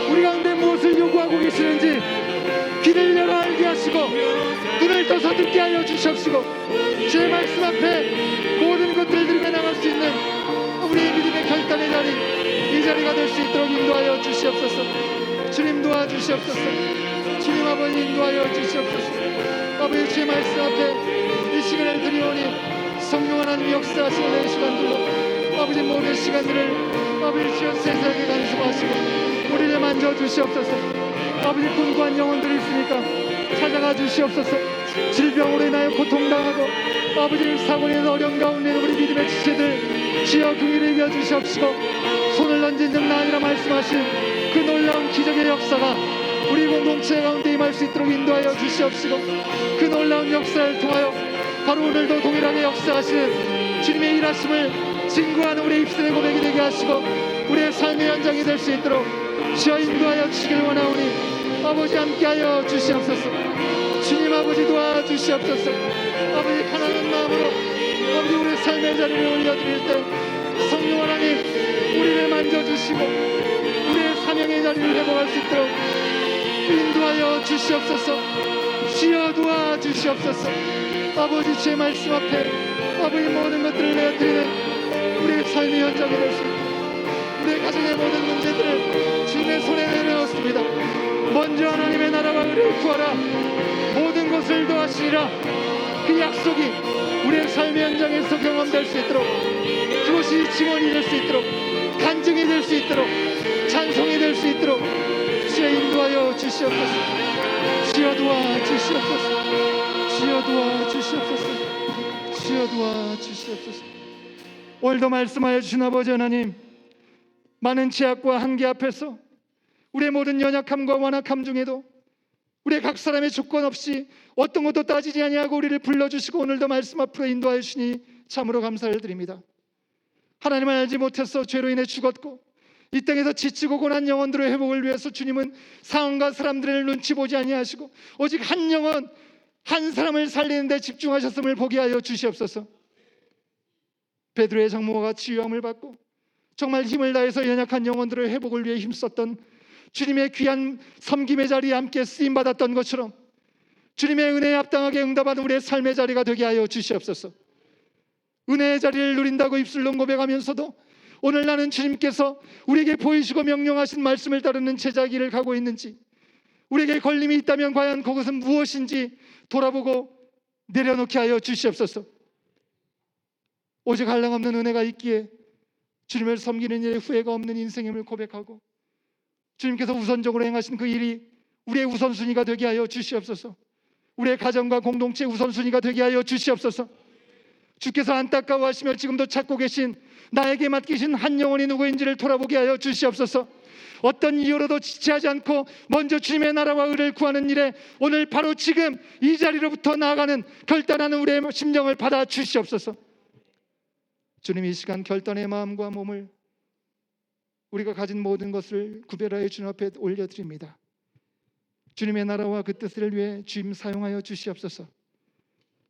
우리 가운데 무엇을 요구하고 계시는지 귀를 열어 알게 하시고 눈을 떠서 듣게 하여 주시옵시고 주의 말씀 앞에 모든 것들을 들며 나갈 수 있는 우리의 믿음의 결단의 자리, 이 자리가 될 수 있도록 인도하여 주시옵소서. 주님 도와주시옵소서. 주님 아버지 인도하여 주시옵소서. 아버지 주의 말씀 앞에 이 시간을 드리오니 성령 하나님 역사하시는 이 시간들로 아버지 모든 시간들을 아버지 주여 세상에 간섭하시고 우리를 만져주시옵소서. 아버지 궁구한 영혼들이 있으니까 찾아가 주시옵소서. 질병으로 인하여 고통당하고 아버지 사고로 인해 어려운 가운데 우리 믿음의 지체들 주여 그 일을 이겨주시옵시고 손을 던진 적 나아니라 말씀하신 그 놀라운 기적의 역사가 우리 공동체 가운데 임할 수 있도록 인도하여 주시옵시고 그 놀라운 역사를 통하여 바로 오늘도 동일하게 역사하시는 주님의 일하심을 증거하는 우리의 입술의 고백이 되게 하시고 우리의 삶의 현장이 될 수 있도록 주여 인도하여 주시길 원하오니 아버지 함께하여 주시옵소서. 주님 아버지 도와주시옵소서. 아버지 편안한 마음으로 아버지 우리의 삶의 자리를 올려드릴 때 성령 하나님 우리를 만져주시고 우리의 사명의 자리를 회복할 수 있도록 인도하여 주시옵소서. 주여 도와주시옵소서. 아버지 주의 말씀 앞에 아버지 모든 것들을 내어드리는 우리의 삶의 현장이 될 수 있도록 우리의 가정의 모든 문제들을 주님의 손에 내려놓습니다. 먼저 하나님의 나라와 의를 구하라. 모든 것을 도하시리라. 그 약속이 우리의 삶의 현장에서 경험될 수 있도록 그것이 증언이 될 수 있도록 간증이 될 수 있도록 찬송이 될 수 있도록 주여 인도하여 주시옵소서. 주여 도와주시옵소서. 주여 도와주시옵소서. 주여 도와주시옵소서. 오늘도 말씀하여 주신 아버지 하나님, 많은 제약과 한계 앞에서 우리의 모든 연약함과 완악함 중에도 우리의 각 사람의 조건 없이 어떤 것도 따지지 아니하고 우리를 불러주시고 오늘도 말씀 앞으로 인도하여 주시니 참으로 감사를 드립니다. 하나님을 알지 못해서 죄로 인해 죽었고 이 땅에서 지치고 고난 영혼들의 회복을 위해서 주님은 상황과 사람들의 눈치 보지 아니하시고 오직 한 영혼 한 사람을 살리는 데 집중하셨음을 보게 하여 주시옵소서. 베드로의 장모가 치유함을 받고 정말 힘을 다해서 연약한 영혼들의 회복을 위해 힘썼던 주님의 귀한 섬김의 자리에 함께 쓰임받았던 것처럼 주님의 은혜에 합당하게 응답하는 우리의 삶의 자리가 되게 하여 주시옵소서. 은혜의 자리를 누린다고 입술로 고백하면서도 오늘 나는 주님께서 우리에게 보이시고 명령하신 말씀을 따르는 제자기를 가고 있는지, 우리에게 걸림이 있다면 과연 그것은 무엇인지 돌아보고 내려놓게 하여 주시옵소서. 오직 한량없는 은혜가 있기에 주님을 섬기는 일에 후회가 없는 인생임을 고백하고 주님께서 우선적으로 행하신 그 일이 우리의 우선순위가 되게 하여 주시옵소서. 우리의 가정과 공동체의 우선순위가 되게 하여 주시옵소서. 주께서 안타까워하시며 지금도 찾고 계신 나에게 맡기신 한 영혼이 누구인지를 돌아보게 하여 주시옵소서. 어떤 이유로도 지체하지 않고 먼저 주님의 나라와 의를 구하는 일에 오늘 바로 지금 이 자리로부터 나아가는 결단하는 우리의 심령을 받아 주시옵소서. 주님, 이 시간 결단의 마음과 몸을 우리가 가진 모든 것을 구별하여 주님 앞에 올려드립니다. 주님의 나라와 그 뜻을 위해 주님 사용하여 주시옵소서.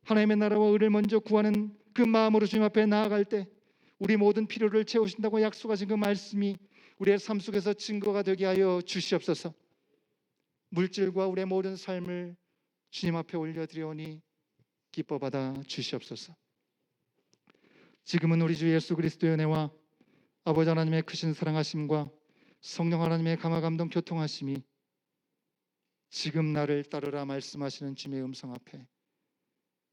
하나님의 나라와 의를 먼저 구하는 그 마음으로 주님 앞에 나아갈 때 우리 모든 필요를 채우신다고 약속하신 그 말씀이 우리의 삶 속에서 증거가 되게 하여 주시옵소서. 물질과 우리의 모든 삶을 주님 앞에 올려드리오니 기뻐 받아 주시옵소서. 지금은 우리 주 예수 그리스도의 은혜와 아버지 하나님의 크신 사랑하심과 성령 하나님의 감화 감동 교통하심이 지금 나를 따르라 말씀하시는 주님의 음성 앞에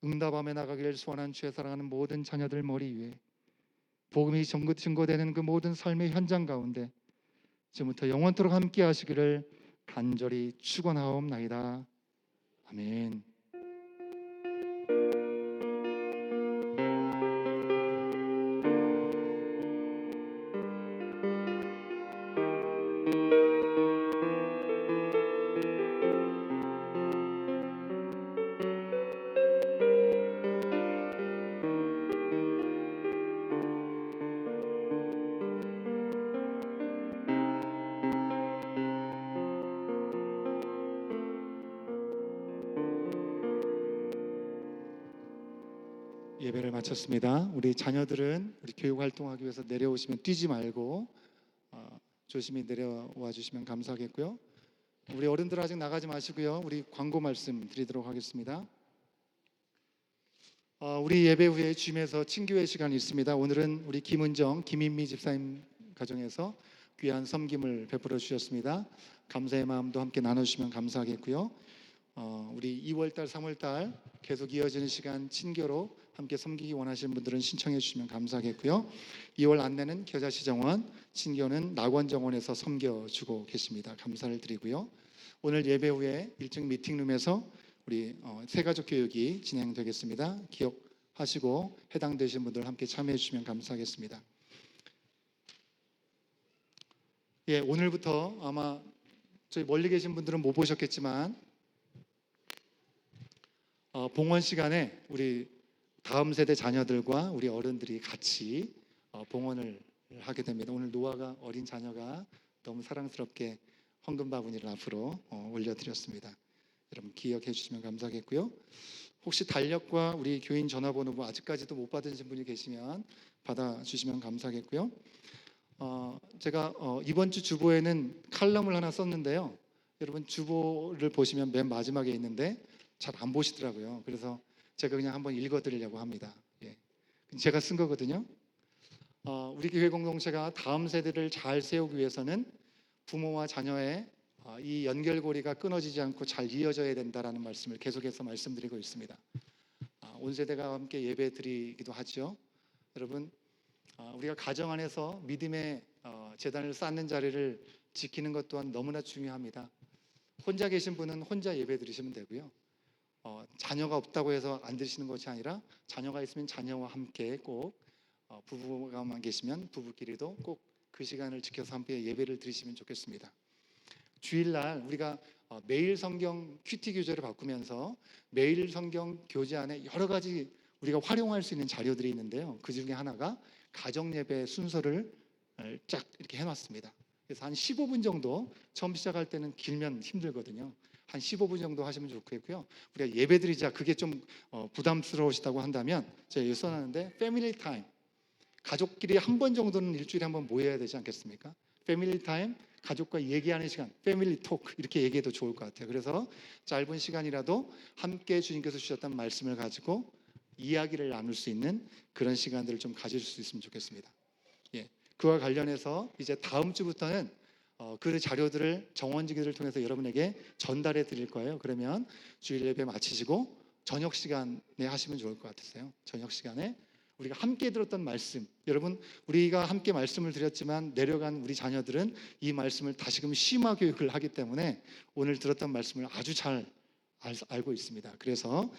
응답함에 나가기를 소원한 주의 사랑하는 모든 자녀들 머리 위에 복음이 증거되는 그 모든 삶의 현장 가운데 지금부터 영원토록 함께 하시기를 간절히 축원하옵나이다. 아멘. 예배를 마쳤습니다. 우리 자녀들은 우리 교육 활동하기 위해서 내려오시면 뛰지 말고 조심히 내려와 주시면 감사하겠고요. 우리 어른들 아직 나가지 마시고요. 우리 광고 말씀 드리도록 하겠습니다. 우리 예배 후에 주임에서 친교회 시간이 있습니다. 오늘은 우리 김은정, 김인미 집사님 가정에서 귀한 섬김을 베풀어 주셨습니다. 감사의 마음도 함께 나눠주시면 감사하겠고요. 우리 2월달, 3월달 계속 이어지는 시간 친교로 함께 섬기기 원하시는 분들은 신청해 주시면 감사하겠고요. 2월 안내는 겨자시정원, 친교는 낙원정원에서 섬겨주고 계십니다. 감사를 드리고요. 오늘 예배 후에 1층 미팅룸에서 우리 새가족 교육이 진행되겠습니다. 기억하시고 해당되신 분들 함께 참여해 주시면 감사하겠습니다. 예, 오늘부터 아마 저희 멀리 계신 분들은 못 보셨겠지만 봉헌 시간에 우리 다음 세대 자녀들과 우리 어른들이 같이 봉헌을 하게 됩니다. 오늘 노아가 어린 자녀가 너무 사랑스럽게 헌금 바구니를 앞으로 올려드렸습니다. 여러분 기억해 주시면 감사하겠고요. 혹시 달력과 우리 교인 전화번호 아직까지도 못 받으신 분이 계시면 받아주시면 감사하겠고요. 제가 이번 주 주보에는 칼럼을 하나 썼는데요. 여러분 주보를 보시면 맨 마지막에 있는데 잘 안 보시더라고요. 그래서 제가 그냥 한번 읽어드리려고 합니다. 예. 제가 쓴 거거든요. 우리 교회 공동체가 다음 세대를 잘 세우기 위해서는 부모와 자녀의 이 연결고리가 끊어지지 않고 잘 이어져야 된다라는 말씀을 계속해서 말씀드리고 있습니다. 온 세대가 함께 예배 드리기도 하죠. 여러분, 우리가 가정 안에서 믿음의 재단을 쌓는 자리를 지키는 것 또한 너무나 중요합니다. 혼자 계신 분은 혼자 예배 드리시면 되고요. 자녀가 없다고 해서 안 드시는 것이 아니라 자녀가 있으면 자녀와 함께 꼭 부부가만 계시면 부부끼리도 꼭 그 시간을 지켜서 함께 예배를 드리시면 좋겠습니다. 주일날 우리가 매일 성경 큐티 교재를 바꾸면서 매일 성경 교재 안에 여러 가지 우리가 활용할 수 있는 자료들이 있는데요. 그 중에 하나가 가정 예배 순서를 쫙 이렇게 해놨습니다. 그래서 한 15분 정도 처음 시작할 때는 길면 힘들거든요. 한 15분 정도 하시면 좋겠고요. 우리가 예배드리자 그게 좀 부담스러우시다고 한다면 제가 여기 써놨는데 패밀리 타임, 가족끼리 한 번 정도는 일주일에 한 번 모여야 되지 않겠습니까? 패밀리 타임, 가족과 얘기하는 시간, 패밀리 토크 이렇게 얘기해도 좋을 것 같아요. 그래서 짧은 시간이라도 함께 주님께서 주셨던 말씀을 가지고 이야기를 나눌 수 있는 그런 시간들을 좀 가질 수 있으면 좋겠습니다. 예, 그와 관련해서 이제 다음 주부터는 그 자료들을 정원지기들을 통해서 여러분에게 전달해 드릴 거예요. 그러면 주일 예배 마치시고 저녁 시간에 하시면 좋을 것 같으세요. 저녁 시간에 우리가 함께 들었던 말씀, 여러분 우리가 함께 말씀을 드렸지만 내려간 우리 자녀들은 이 말씀을 다시금 심화 교육을 하기 때문에 오늘 들었던 말씀을 아주 잘 알고 있습니다. 그래서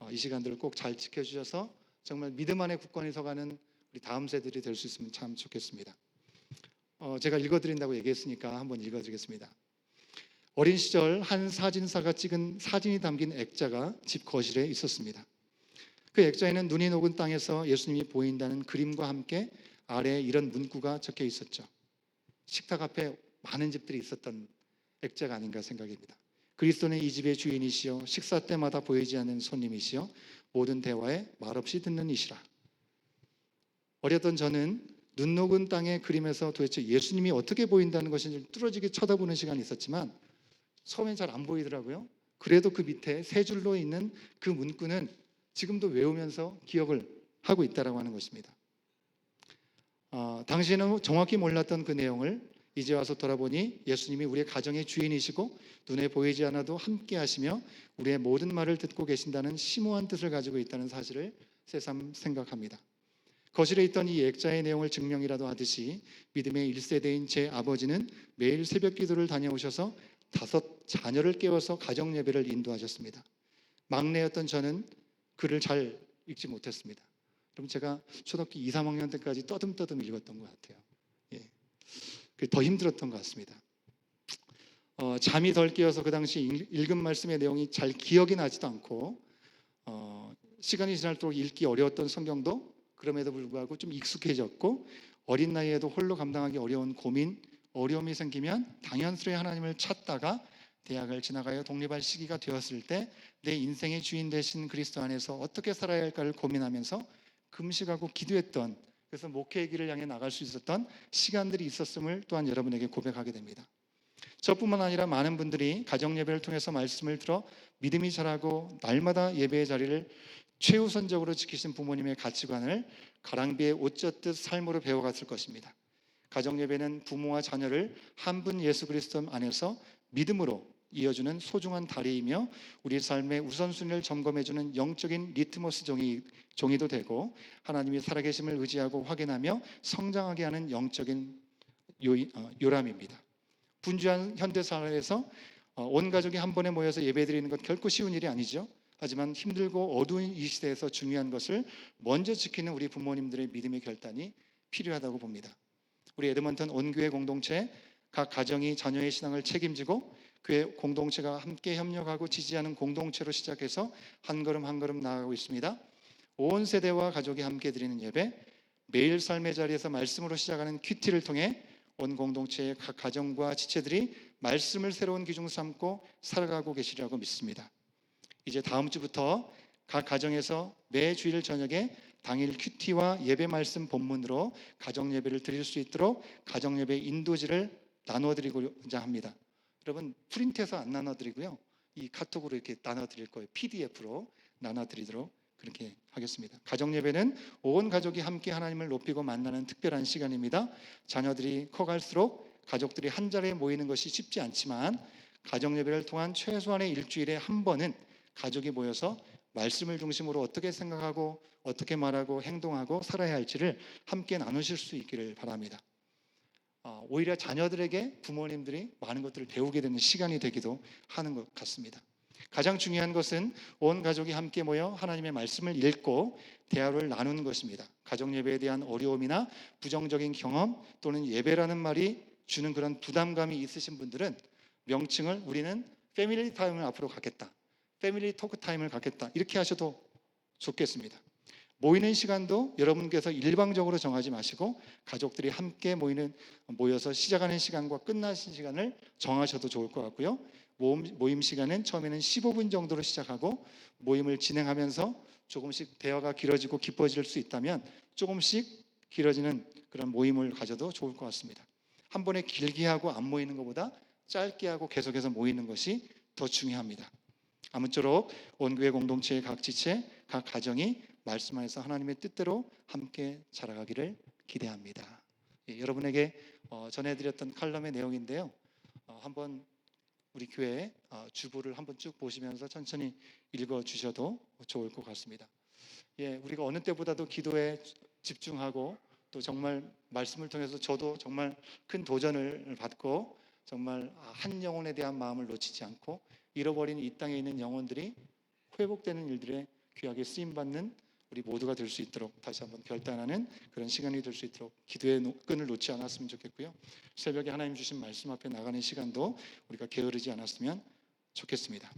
이 시간들을 꼭 잘 지켜주셔서 정말 믿음 안에 굳건히 서가는 우리 다음 세대들이 될 수 있으면 참 좋겠습니다. 제가 읽어드린다고 얘기했으니까 한번 읽어드리겠습니다. 어린 시절 한 사진사가 찍은 사진이 담긴 액자가 집 거실에 있었습니다. 그 액자에는 눈이 녹은 땅에서 예수님이 보인다는 그림과 함께 아래에 이런 문구가 적혀 있었죠. 식탁 앞에 많은 집들이 있었던 액자가 아닌가 생각입니다. 그리스도는 이 집의 주인이시여 식사 때마다 보이지 않는 손님이시여 모든 대화에 말없이 듣는 이시라. 어렸던 저는 눈 녹은 땅의 그림에서 도대체 예수님이 어떻게 보인다는 것인지 뚫어지게 쳐다보는 시간이 있었지만 처음엔 잘 안 보이더라고요. 그래도 그 밑에 세 줄로 있는 그 문구는 지금도 외우면서 기억을 하고 있다라고 하는 것입니다. 당시에는 정확히 몰랐던 그 내용을 이제 와서 돌아보니 예수님이 우리의 가정의 주인이시고 눈에 보이지 않아도 함께 하시며 우리의 모든 말을 듣고 계신다는 심오한 뜻을 가지고 있다는 사실을 새삼 생각합니다. 거실에 있던 이 액자의 내용을 증명이라도 하듯이 믿음의 1세대인 제 아버지는 매일 새벽 기도를 다녀오셔서 5 자녀를 깨워서 가정 예배를 인도하셨습니다. 막내였던 저는 글을 잘 읽지 못했습니다. 그럼 제가 초등학교 2, 3학년 때까지 떠듬떠듬 읽었던 것 같아요. 예. 더 힘들었던 것 같습니다. 잠이 덜 깨어서 그 당시 읽은 말씀의 내용이 잘 기억이 나지도 않고 시간이 지날수록 읽기 어려웠던 성경도 그럼에도 불구하고 좀 익숙해졌고 어린 나이에도 홀로 감당하기 어려운 고민, 어려움이 생기면 당연스레 하나님을 찾다가 대학을 지나가여 독립할 시기가 되었을 때 내 인생의 주인 되신 그리스도 안에서 어떻게 살아야 할까를 고민하면서 금식하고 기도했던, 그래서 목회의 길을 향해 나갈 수 있었던 시간들이 있었음을 또한 여러분에게 고백하게 됩니다. 저뿐만 아니라 많은 분들이 가정 예배를 통해서 말씀을 들어 믿음이 자라고 날마다 예배의 자리를 최우선적으로 지키신 부모님의 가치관을 가랑비에 옷 젖듯 삶으로 배워갔을 것입니다. 가정 예배는 부모와 자녀를 한 분 예수 그리스도 안에서 믿음으로 이어주는 소중한 다리이며 우리 삶의 우선순위를 점검해주는 영적인 리트머스 종이도 되고 하나님이 살아계심을 의지하고 확인하며 성장하게 하는 영적인 요람입니다. 분주한 현대사회에서 온 가족이 한 번에 모여서 예배드리는 것 결코 쉬운 일이 아니죠. 하지만 힘들고 어두운 이 시대에서 중요한 것을 먼저 지키는 우리 부모님들의 믿음의 결단이 필요하다고 봅니다. 우리 에드먼턴 온교회 공동체 각 가정이 자녀의 신앙을 책임지고 교회 공동체가 함께 협력하고 지지하는 공동체로 시작해서 한 걸음 한 걸음 나아가고 있습니다. 온 세대와 가족이 함께 드리는 예배, 매일 삶의 자리에서 말씀으로 시작하는 큐티를 통해 온 공동체의 각 가정과 지체들이 말씀을 새로운 기준 삼고 살아가고 계시리라고 믿습니다. 이제 다음 주부터 각 가정에서 매 주일 저녁에 당일 큐티와 예배 말씀 본문으로 가정 예배를 드릴 수 있도록 가정 예배 인도지를 나눠드리고자 합니다. 여러분 프린트해서 안 나눠드리고요, 이 카톡으로 이렇게 나눠드릴 거예요. PDF로 나눠드리도록 그렇게 하겠습니다. 가정 예배는 온 가족이 함께 하나님을 높이고 만나는 특별한 시간입니다. 자녀들이 커갈수록 가족들이 한 자리에 모이는 것이 쉽지 않지만 가정 예배를 통한 최소한의 일주일에 한 번은 가족이 모여서 말씀을 중심으로 어떻게 생각하고 어떻게 말하고 행동하고 살아야 할지를 함께 나누실 수 있기를 바랍니다. 오히려 자녀들에게 부모님들이 많은 것들을 배우게 되는 시간이 되기도 하는 것 같습니다. 가장 중요한 것은 온 가족이 함께 모여 하나님의 말씀을 읽고 대화를 나누는 것입니다. 가정 예배에 대한 어려움이나 부정적인 경험 또는 예배라는 말이 주는 그런 부담감이 있으신 분들은 명칭을 우리는 패밀리 타임을 앞으로 갖겠다, 패밀리 토크 타임을 갖겠다 이렇게 하셔도 좋겠습니다. 모이는 시간도 여러분께서 일방적으로 정하지 마시고 가족들이 함께 모여서 시작하는 시간과 끝나신 시간을 정하셔도 좋을 것 같고요. 모임 시간은 처음에는 15분 정도로 시작하고 모임을 진행하면서 조금씩 대화가 길어지고 깊어질 수 있다면 조금씩 길어지는 그런 모임을 가져도 좋을 것 같습니다. 한 번에 길게 하고 안 모이는 것보다 짧게 하고 계속해서 모이는 것이 더 중요합니다. 아무쪼록 온 교회 공동체의 각 지체, 각 가정이 말씀 안에서 하나님의 뜻대로 함께 자라가기를 기대합니다. 예, 여러분에게 전해드렸던 칼럼의 내용인데요. 한번 우리 교회 주보를 한번 쭉 보시면서 천천히 읽어주셔도 좋을 것 같습니다. 예, 우리가 어느 때보다도 기도에 집중하고 또 정말 말씀을 통해서 저도 정말 큰 도전을 받고 정말 한 영혼에 대한 마음을 놓치지 않고 잃어버린 이 땅에 있는 영혼들이 회복되는 일들에 귀하게 쓰임받는 우리 모두가 될 수 있도록 다시 한번 결단하는 그런 시간이 될 수 있도록 기도의 끈을 놓지 않았으면 좋겠고요. 새벽에 하나님 주신 말씀 앞에 나가는 시간도 우리가 게으르지 않았으면 좋겠습니다.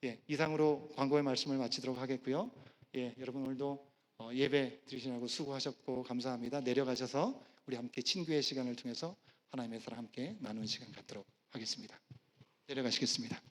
예, 이상으로 광고의 말씀을 마치도록 하겠고요. 예, 여러분 오늘도 예배 드리시느라고 수고하셨고 감사합니다. 내려가셔서 우리 함께 친교의 시간을 통해서 하나님의 사랑 함께 나누는 시간 갖도록 하겠습니다. 내려가시겠습니다.